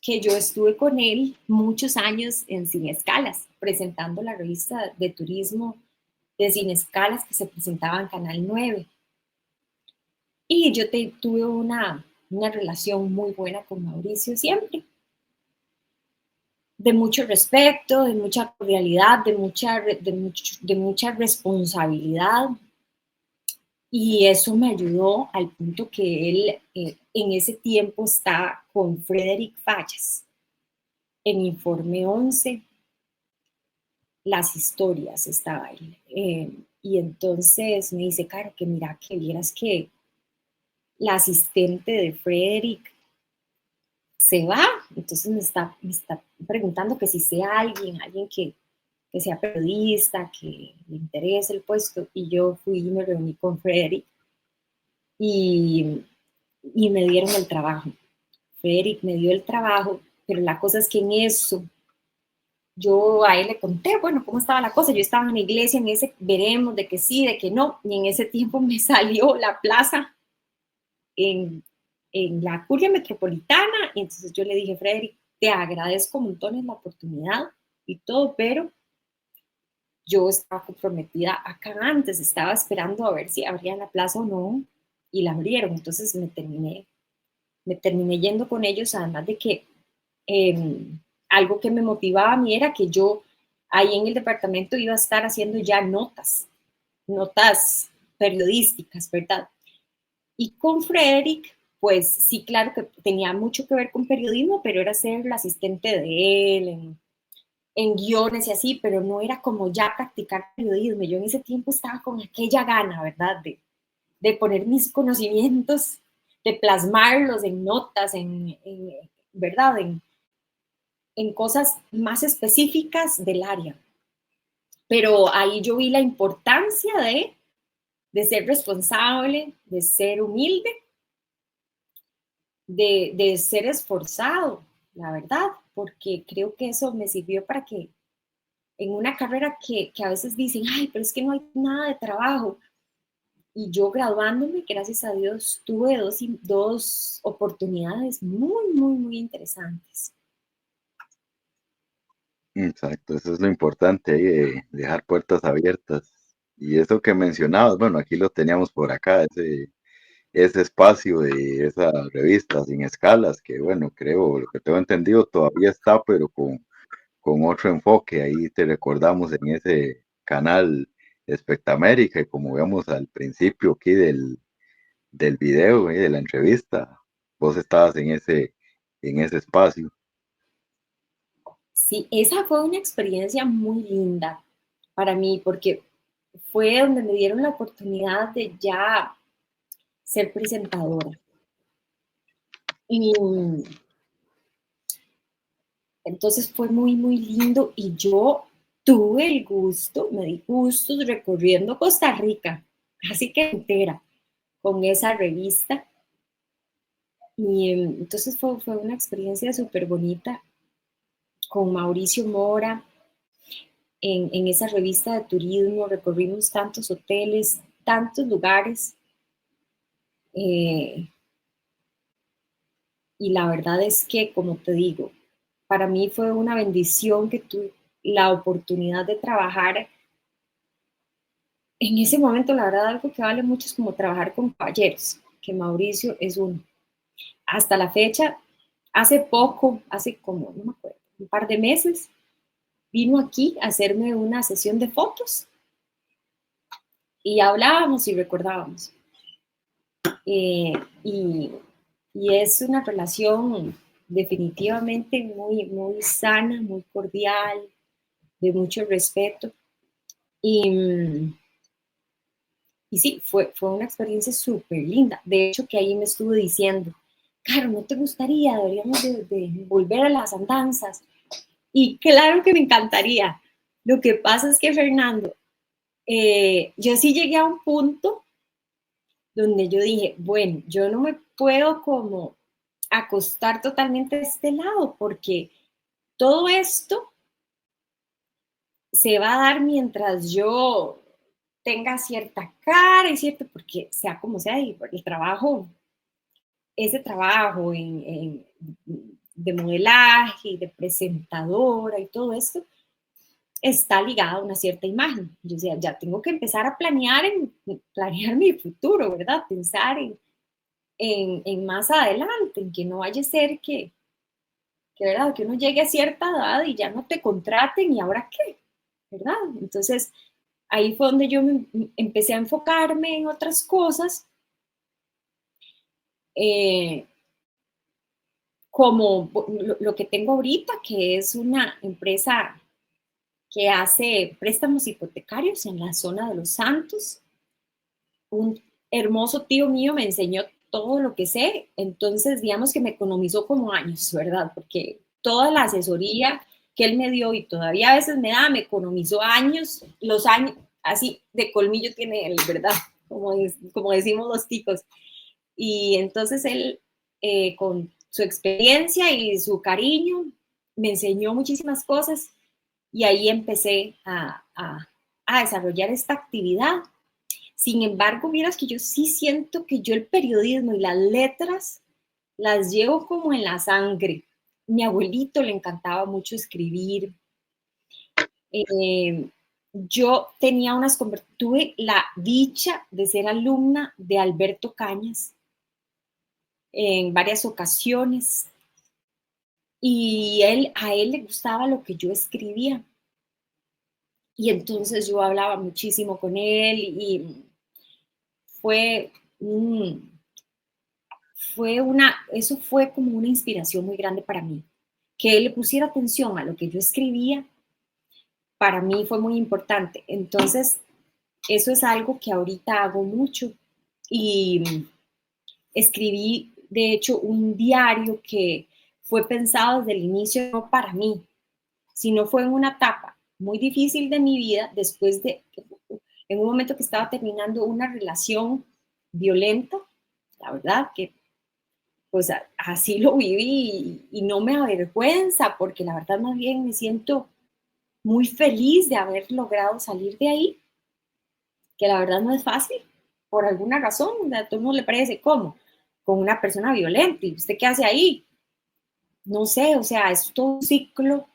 que yo estuve con él muchos años en Sin Escalas, presentando la revista de turismo de Sin Escalas que se presentaba en Canal 9. Y yo tuve una relación muy buena con Mauricio siempre, de mucho respeto, de mucha cordialidad, de mucha responsabilidad. Y eso me ayudó al punto que él en ese tiempo está con Frederick Fallas en Informe 11, las historias estaba él. Y entonces me dice, Caro, que mira, que vieras que la asistente de Frederick se va, entonces me está preguntando que si sea alguien que sea periodista, que le interese el puesto, y yo fui y me reuní con Frederick y, y me dieron el trabajo. Frederick me dio el trabajo, pero la cosa es que en eso yo a él le conté, bueno, cómo estaba la cosa. Yo estaba en la iglesia en ese veremos de que sí, de que no, y en ese tiempo me salió la plaza en, en la curia metropolitana, y entonces yo le dije, Frederick, te agradezco montones la oportunidad y todo, pero yo estaba comprometida acá antes, estaba esperando a ver si abrían la plaza o no, y la abrieron, entonces me terminé yendo con ellos, además de que eh, algo que me motivaba a mí era que yo ahí en el departamento iba a estar haciendo ya notas periodísticas, ¿verdad? Y con Frederick, pues sí, claro que tenía mucho que ver con periodismo, pero era ser el asistente de él en guiones y así, pero no era como ya practicar periodismo. Yo en ese tiempo estaba con aquella gana, ¿verdad? De poner mis conocimientos, de plasmarlos en notas, ¿verdad? En cosas más específicas del área. Pero ahí yo vi la importancia de ser responsable, de ser humilde, de ser esforzado, la verdad, porque creo que eso me sirvió para que en una carrera que a veces dicen, ay, pero es que no hay nada de trabajo. Y yo graduándome, gracias a Dios, tuve dos oportunidades muy, muy, muy interesantes. Exacto, eso es lo importante ahí, dejar puertas abiertas. Y eso que mencionabas, bueno, aquí lo teníamos por acá, ese espacio de esa revista Sin Escalas, que bueno, creo, lo que tengo entendido, todavía está, pero con otro enfoque. Ahí te recordamos en ese canal Espectamérica, y como vemos al principio aquí del video, de la entrevista, vos estabas en ese espacio. Sí, esa fue una experiencia muy linda para mí porque fue donde me dieron la oportunidad de ya ser presentadora. Y entonces fue muy, muy lindo y yo tuve el gusto, me di gustos recorriendo Costa Rica, casi que entera, con esa revista. Y entonces fue una experiencia súper bonita con Mauricio Mora en esa revista de turismo. Recorrimos tantos hoteles, tantos lugares. eh, y la verdad es que, como te digo, para mí fue una bendición que tuve la oportunidad de trabajar en ese momento. La verdad, algo que vale mucho es como trabajar con caballeros, que Mauricio es uno. Hasta la fecha, hace poco, hace como, no me acuerdo, un par de meses, vino aquí a hacerme una sesión de fotos y hablábamos y recordábamos. Eh, y, y es una relación definitivamente muy, muy sana, muy cordial, de mucho respeto. Y, y sí, fue una experiencia súper linda. De hecho, que ahí me estuvo diciendo, claro, ¿no te gustaría? Deberíamos de volver a las andanzas. Y claro que me encantaría. Lo que pasa es que, Fernando, yo sí llegué a un punto donde yo dije, bueno, yo no me puedo como acostar totalmente a este lado, porque todo esto se va a dar mientras yo tenga cierta cara y cierto, porque sea como sea, y el trabajo, ese trabajo de modelaje y de presentadora y todo esto, está ligada a una cierta imagen. Yo decía, ya tengo que empezar a planear mi futuro, ¿verdad? Pensar en más adelante, en que no vaya a ser ¿verdad? Que uno llegue a cierta edad y ya no te contraten y ahora qué, ¿verdad? Entonces, ahí fue donde yo empecé a enfocarme en otras cosas, eh, como lo que tengo ahorita, que es una empresa que hace préstamos hipotecarios en la zona de Los Santos. Un hermoso tío mío me enseñó todo lo que sé, entonces digamos que me economizó como años, ¿verdad? Porque toda la asesoría que él me dio y todavía a veces me da, me economizó años, los años, así de colmillo tiene él, ¿verdad? Como decimos los ticos. Y entonces él, con su experiencia y su cariño, me enseñó muchísimas cosas y ahí empecé a desarrollar esta actividad. Sin embargo, miras que yo sí siento que yo el periodismo y las letras las llevo como en la sangre. Mi abuelito le encantaba mucho escribir. Eh, yo tenía tuve la dicha de ser alumna de Alberto Cañas en varias ocasiones y a él le gustaba lo que yo escribía. Y entonces yo hablaba muchísimo con él y fue, eso fue como una inspiración muy grande para mí. Que él le pusiera atención a lo que yo escribía, para mí fue muy importante. Entonces, eso es algo que ahorita hago mucho. Y escribí, de hecho, un diario que fue pensado desde el inicio no para mí, sino fue en una etapa muy difícil de mi vida, en un momento que estaba terminando una relación violenta, la verdad que pues así lo viví y no me avergüenza, porque la verdad más bien me siento muy feliz de haber logrado salir de ahí, que la verdad no es fácil, por alguna razón, a todo el mundo le parece como con una persona violenta, ¿y usted qué hace ahí? No sé, o sea, es todo un ciclo,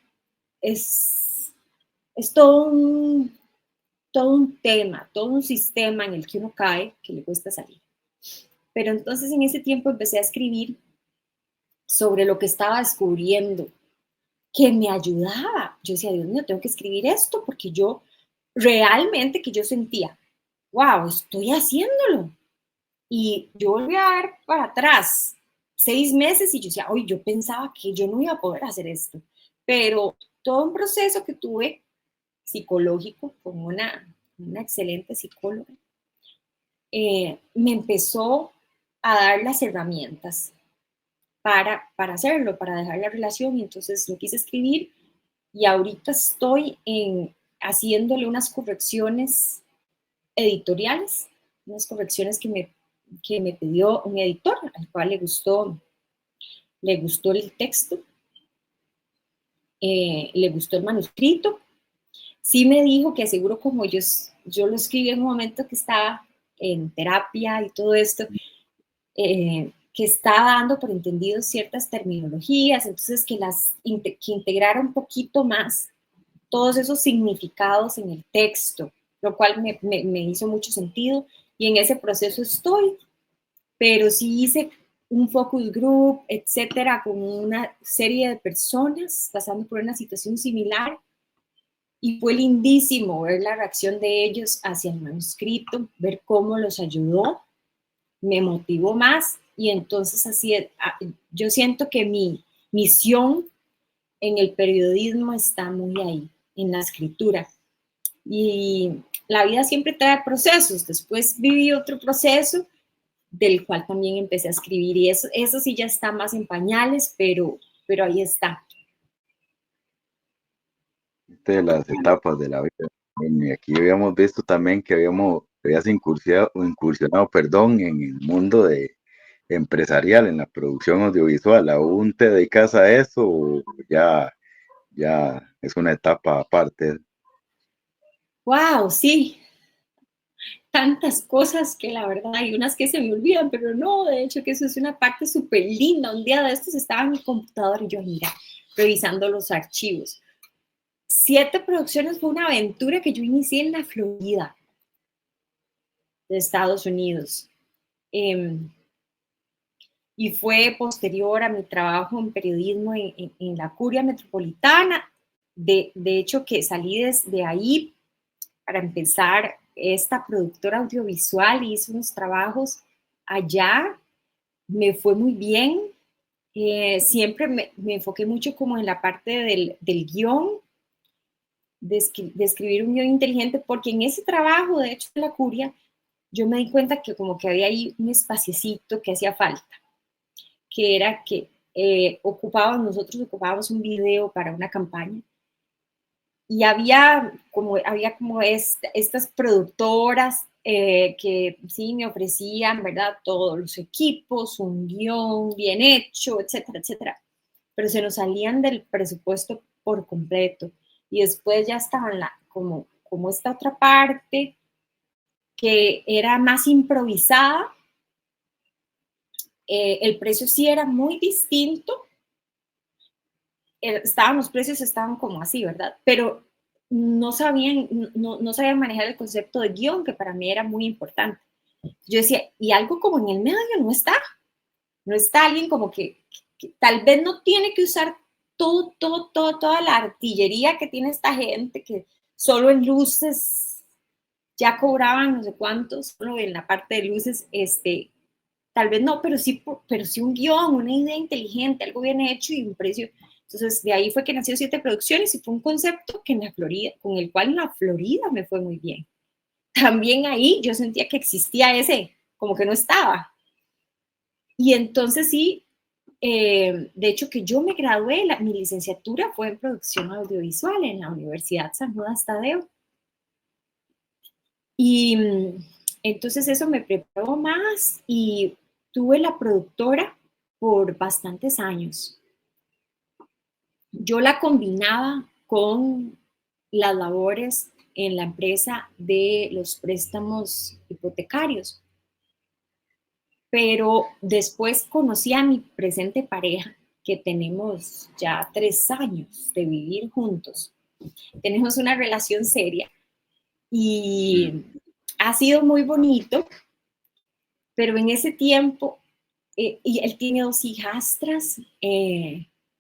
es, es todo un tema, todo un sistema en el que uno cae que le cuesta salir. Pero entonces en ese tiempo empecé a escribir sobre lo que estaba descubriendo, que me ayudaba. Yo decía, Dios mío, tengo que escribir esto porque yo realmente que yo sentía, wow, estoy haciéndolo. Y yo volví a ver para atrás 6 meses y yo decía, oye, yo pensaba que yo no iba a poder hacer esto. Pero todo un proceso que tuve psicológico con una excelente psicóloga, me empezó a dar las herramientas para hacerlo, para dejar la relación. Y entonces lo quise escribir y ahorita estoy haciéndole unas correcciones editoriales, unas correcciones que me pidió un editor, al cual le gustó el texto, le gustó el manuscrito. Sí me dijo que seguro como yo lo escribí en un momento que estaba en terapia y todo esto, que estaba dando por entendido ciertas terminologías, entonces que integrara un poquito más todos esos significados en el texto, lo cual me hizo mucho sentido y en ese proceso estoy, pero sí hice un focus group, etcétera, con una serie de personas pasando por una situación similar y fue lindísimo ver la reacción de ellos hacia el manuscrito, ver cómo los ayudó, me motivó más y entonces yo siento que mi misión en el periodismo está muy ahí, en la escritura. Y la vida siempre trae procesos. Después viví otro proceso del cual también empecé a escribir y eso sí ya está más en pañales, pero ahí está. De las etapas de la vida. Bueno, y aquí habíamos visto también que habías incursionado, perdón, en el mundo empresarial, en la producción audiovisual. ¿Aún te dedicas a eso o ya es una etapa aparte? ¡Wow! Sí, tantas cosas que la verdad hay unas que se me olvidan, pero no, de hecho que eso es una parte súper linda. Un día de estos estaba en mi computador y yo, mira, revisando los archivos. 7 producciones fue una aventura que yo inicié en la Florida de Estados Unidos. Y fue posterior a mi trabajo en periodismo en la Curia Metropolitana. De hecho, que salí desde ahí para empezar esta productora audiovisual y hice unos trabajos allá. Me fue muy bien. Siempre me enfoqué mucho como en la parte del guión, de escribir un guión inteligente, porque en ese trabajo, de hecho, en la Curia, yo me di cuenta que como que había ahí un espaciecito que hacía falta, que era que nosotros ocupábamos un video para una campaña y había como estas productoras que sí me ofrecían, ¿verdad? Todos los equipos, un guión bien hecho, etcétera, etcétera. Pero se nos salían del presupuesto por completo. Y después ya estaban como esta otra parte que era más improvisada. El precio sí era muy distinto. Los precios estaban como así, ¿verdad? Pero no sabían manejar el concepto de guión, que para mí era muy importante. Yo decía, y algo como en el medio no está alguien como que tal vez no tiene que usar toda la artillería que tiene esta gente, que solo en luces ya cobraban no sé cuántos, solo en la parte de luces, tal vez no, pero sí un guión, una idea inteligente, algo bien hecho y un precio. Entonces, de ahí fue que nació Siete Producciones y fue un concepto que en la Florida, con el cual en la Florida me fue muy bien. También ahí yo sentía que existía como que no estaba. Y entonces sí, de hecho que yo me gradué, mi licenciatura fue en producción audiovisual en la Universidad San Judas Tadeo. Y entonces eso me preparó más y tuve la productora por bastantes años. Yo la combinaba con las labores en la empresa de los préstamos hipotecarios, pero después conocí a mi presente pareja, que tenemos ya 3 años de vivir juntos. Tenemos una relación seria y ha sido muy bonito, pero en ese tiempo, y él tiene 2 hijastras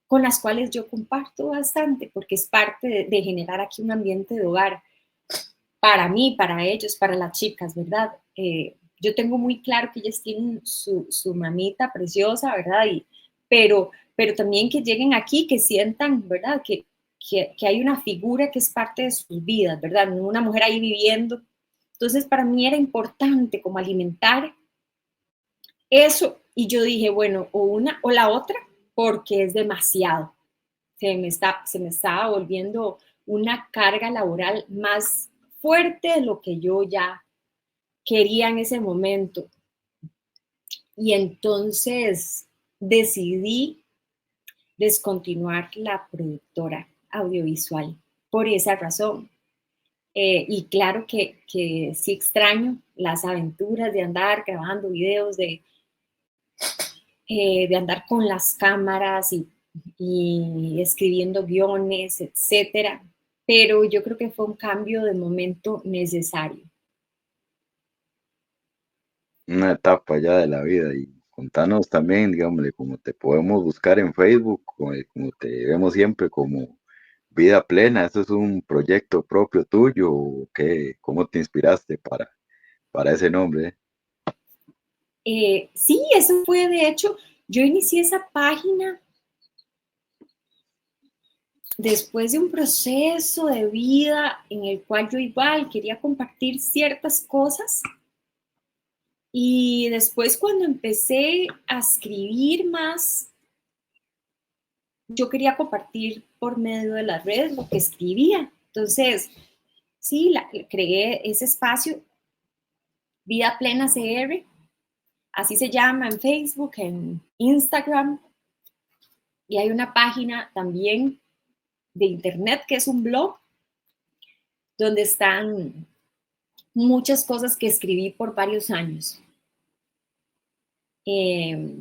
con las cuales yo comparto bastante, porque es parte de generar aquí un ambiente de hogar para mí, para ellos, para las chicas, ¿verdad? Yo tengo muy claro que ellas tienen su mamita preciosa, ¿verdad? Pero también que lleguen aquí, que sientan, ¿verdad? Que hay una figura que es parte de sus vidas, ¿verdad? Una mujer ahí viviendo. Entonces, para mí era importante como alimentar eso. Y yo dije, bueno, o una o la otra, porque es demasiado. Se me estaba volviendo una carga laboral más fuerte de lo que yo ya quería en ese momento. Y entonces decidí descontinuar la productora audiovisual por esa razón. Y claro que sí extraño las aventuras de andar grabando videos, de andar con las cámaras y escribiendo guiones, etcétera. Pero yo creo que fue un cambio de momento necesario. Una etapa ya de la vida y contanos también, digámosle, cómo te podemos buscar en Facebook, como te vemos siempre como Vida Plena. ¿Eso es un proyecto propio tuyo o qué? ¿Cómo te inspiraste para ese nombre? Sí, eso fue de hecho, yo inicié esa página después de un proceso de vida en el cual yo igual quería compartir ciertas cosas y después cuando empecé a escribir más, yo quería compartir por medio de las redes lo que escribía. Entonces, sí, creé ese espacio, Vida Plena CR, así se llama en Facebook, en Instagram, y hay una página también de internet que es un blog donde están muchas cosas que escribí por varios años,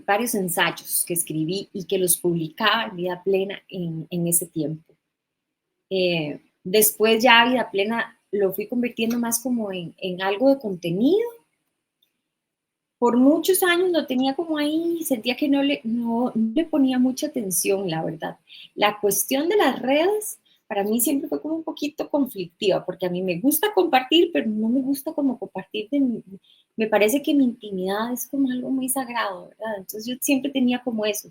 varios ensayos que escribí y que los publicaba en Vida Plena en ese tiempo. Después ya Vida Plena lo fui convirtiendo más como en algo de contenido. Por muchos años lo tenía como ahí, sentía que no le ponía mucha atención, la verdad. La cuestión de las redes para mí siempre fue como un poquito conflictiva, porque a mí me gusta compartir, pero no me gusta como compartir me parece que mi intimidad es como algo muy sagrado, ¿verdad? Entonces yo siempre tenía como eso,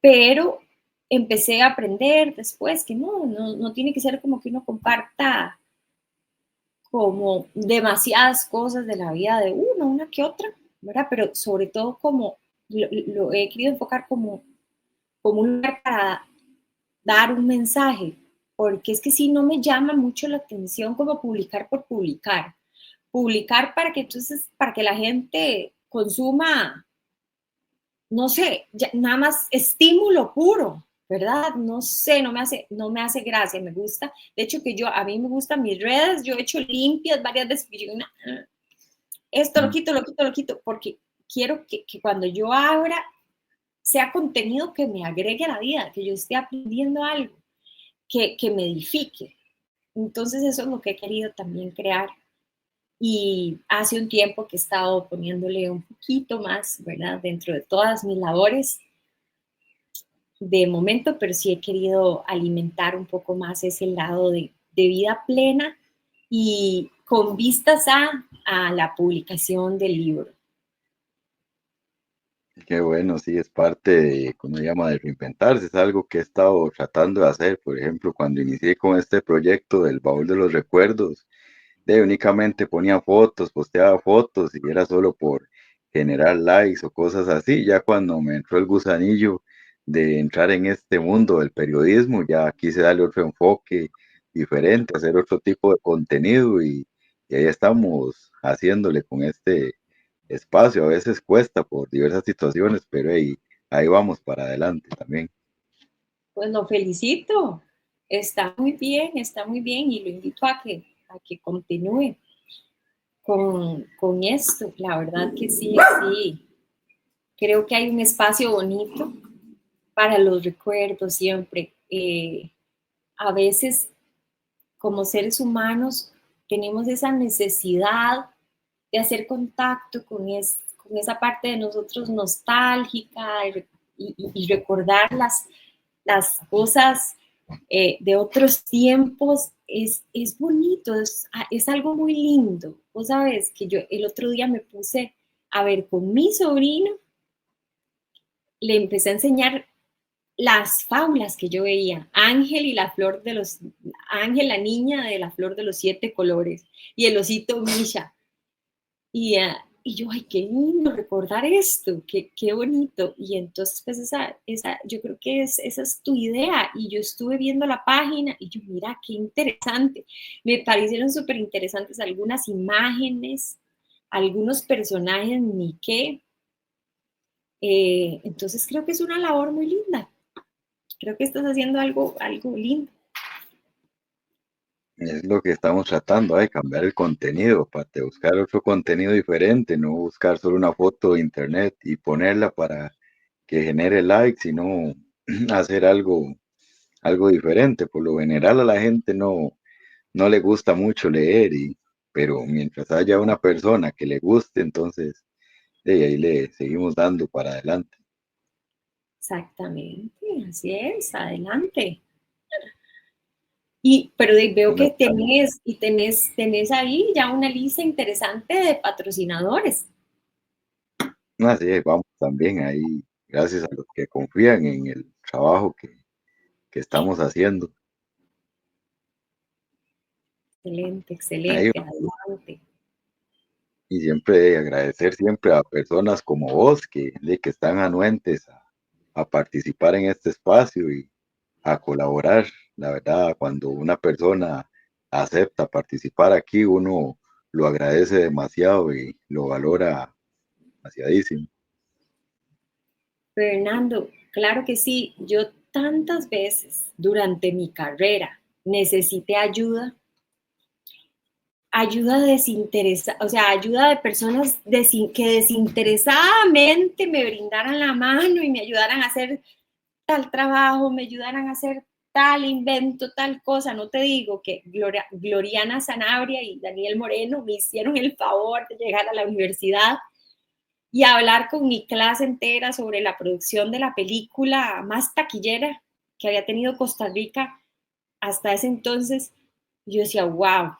pero empecé a aprender después que no tiene que ser como que uno comparta como demasiadas cosas de la vida de uno, una que otra, ¿verdad? Pero sobre todo como lo he querido enfocar como un lugar para dar un mensaje, porque es que sí no me llama mucho la atención como publicar por publicar. Publicar para que entonces, para que la gente consuma, no sé, ya, nada más estímulo puro, ¿verdad? No sé, no me hace gracia, me gusta. De hecho, a mí me gustan mis redes, yo he hecho limpias varias veces, esto lo Mm. quito, lo quito, lo quito, porque quiero que cuando yo abra sea contenido que me agregue a la vida, que yo esté aprendiendo algo, que me edifique. Entonces eso es lo que he querido también crear. Y hace un tiempo que he estado poniéndole un poquito más, ¿verdad? Dentro de todas mis labores de momento, pero sí he querido alimentar un poco más ese lado de vida plena y con vistas a la publicación del libro. Qué bueno, sí, es parte de, ¿cómo se llama?, de reinventarse, es algo que he estado tratando de hacer, por ejemplo, cuando inicié con este proyecto del baúl de los recuerdos, de únicamente ponía fotos, posteaba fotos y era solo por generar likes o cosas así. Ya cuando me entró el gusanillo de entrar en este mundo del periodismo, ya quise darle otro enfoque diferente, hacer otro tipo de contenido y ahí estamos haciéndole con este espacio. A veces cuesta por diversas situaciones, pero ahí vamos para adelante también. Pues lo felicito, está muy bien y lo invito a que continúe con esto. La verdad que sí, sí, creo que hay un espacio bonito para los recuerdos siempre. A veces como seres humanos tenemos esa necesidad de hacer contacto con esa parte de nosotros nostálgica y recordar las cosas de otros tiempos. Es bonito, es algo muy lindo. Vos sabes que yo el otro día me puse a ver con mi sobrino, le empecé a enseñar las fábulas que yo veía, Ángel, la niña de la flor de los 7 colores, y el osito Misha. Y yo, ay, qué lindo recordar esto, qué bonito. Y entonces, pues yo creo que esa es tu idea. Y yo estuve viendo la página y yo, mira, qué interesante. Me parecieron súper interesantes algunas imágenes, algunos personajes, ni qué. Entonces creo que es una labor muy linda. Creo que estás haciendo algo lindo. Es lo que estamos tratando, de cambiar el contenido, para buscar otro contenido diferente, no buscar solo una foto de internet y ponerla para que genere likes, sino hacer algo diferente. Por lo general a la gente no le gusta mucho leer, pero mientras haya una persona que le guste, entonces de ahí le seguimos dando para adelante. Exactamente, así es, adelante. Pero veo Bueno, que tenés ahí ya una lista interesante de patrocinadores. así es, vamos también ahí, gracias a los que confían en el trabajo que estamos haciendo. Excelente, Ahí excelente, adelante. y siempre agradecer siempre a personas como vos que están anuentes a participar en este espacio y a colaborar. La verdad, cuando una persona acepta participar aquí, uno lo agradece demasiado y lo valora demasiadísimo. Fernando, claro que sí, yo tantas veces durante mi carrera necesité ayuda desinteresada, o sea, ayuda de personas que desinteresadamente me brindaran la mano y me ayudaran a hacer tal trabajo, me ayudaran a hacer tal invento, tal cosa. No te digo que Gloriana Sanabria y Daniel Moreno me hicieron el favor de llegar a la universidad y hablar con mi clase entera sobre la producción de la película más taquillera que había tenido Costa Rica hasta ese entonces. Yo decía, wow,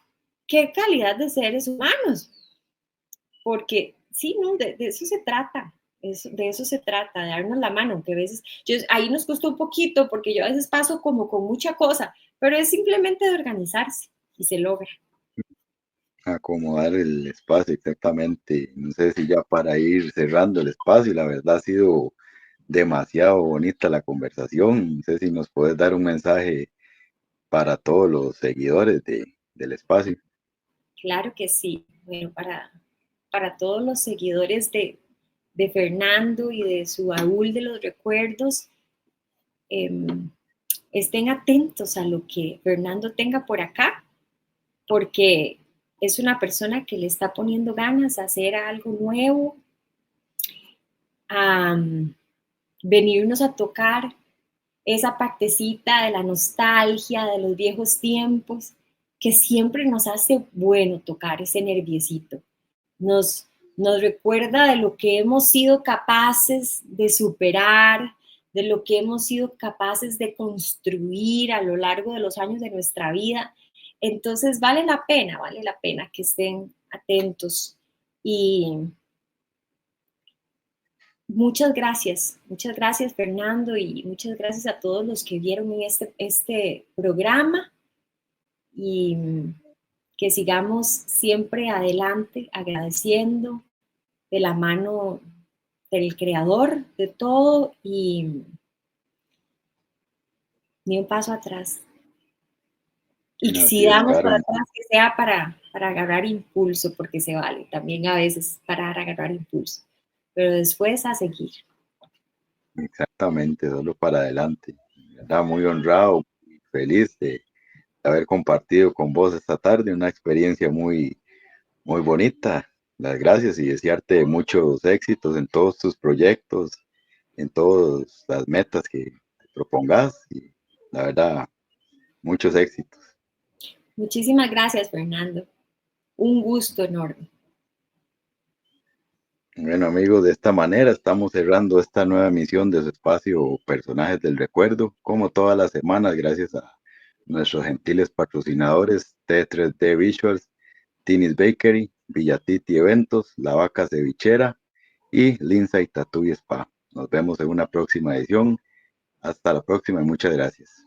qué calidad de seres humanos, porque sí, no, de eso se trata. De eso se trata, de darnos la mano, que a veces, ahí nos costó un poquito, porque yo a veces paso como con mucha cosa, pero es simplemente de organizarse y se logra. acomodar el espacio exactamente. No sé si ya para ir cerrando el espacio, la verdad ha sido demasiado bonita la conversación. No sé si nos puedes dar un mensaje para todos los seguidores del espacio. Claro que sí. Bueno, para todos los seguidores de Fernando y de su baúl de los recuerdos, em, estén atentos a lo que Fernando tenga por acá, porque es una persona que le está poniendo ganas a hacer algo nuevo, a venirnos a tocar esa partecita de la nostalgia, de los viejos tiempos, que siempre nos hace bueno tocar ese nerviecito. Nos, nos recuerda de lo que hemos sido capaces de superar, de lo que hemos sido capaces de construir a lo largo de los años de nuestra vida. Entonces vale la pena que estén atentos y muchas gracias Fernando y muchas gracias a todos los que vieron en este programa y que sigamos siempre adelante agradeciendo de la mano del creador de todo y ni un paso atrás. Y si Así es, damos para Caro. atrás, que sea para agarrar impulso, porque se vale también a veces para agarrar impulso, pero después a seguir. Exactamente, solo para adelante. Estaba muy honrado, muy feliz de haber compartido con vos esta tarde, una experiencia muy, muy bonita. Las gracias y desearte muchos éxitos en todos tus proyectos, en todas las metas que te propongas y la verdad, muchos éxitos. Muchísimas gracias, Fernando. Un gusto enorme. Bueno, amigos, de esta manera estamos cerrando esta nueva emisión de su espacio Personajes del Recuerdo, como todas las semanas, gracias a nuestros gentiles patrocinadores T3D Visuals, Tinis Bakery, Villatiti Eventos, La Vaca Cevichera y Lindsay Tattoo y Spa. Nos vemos en una próxima edición. Hasta la próxima y muchas gracias.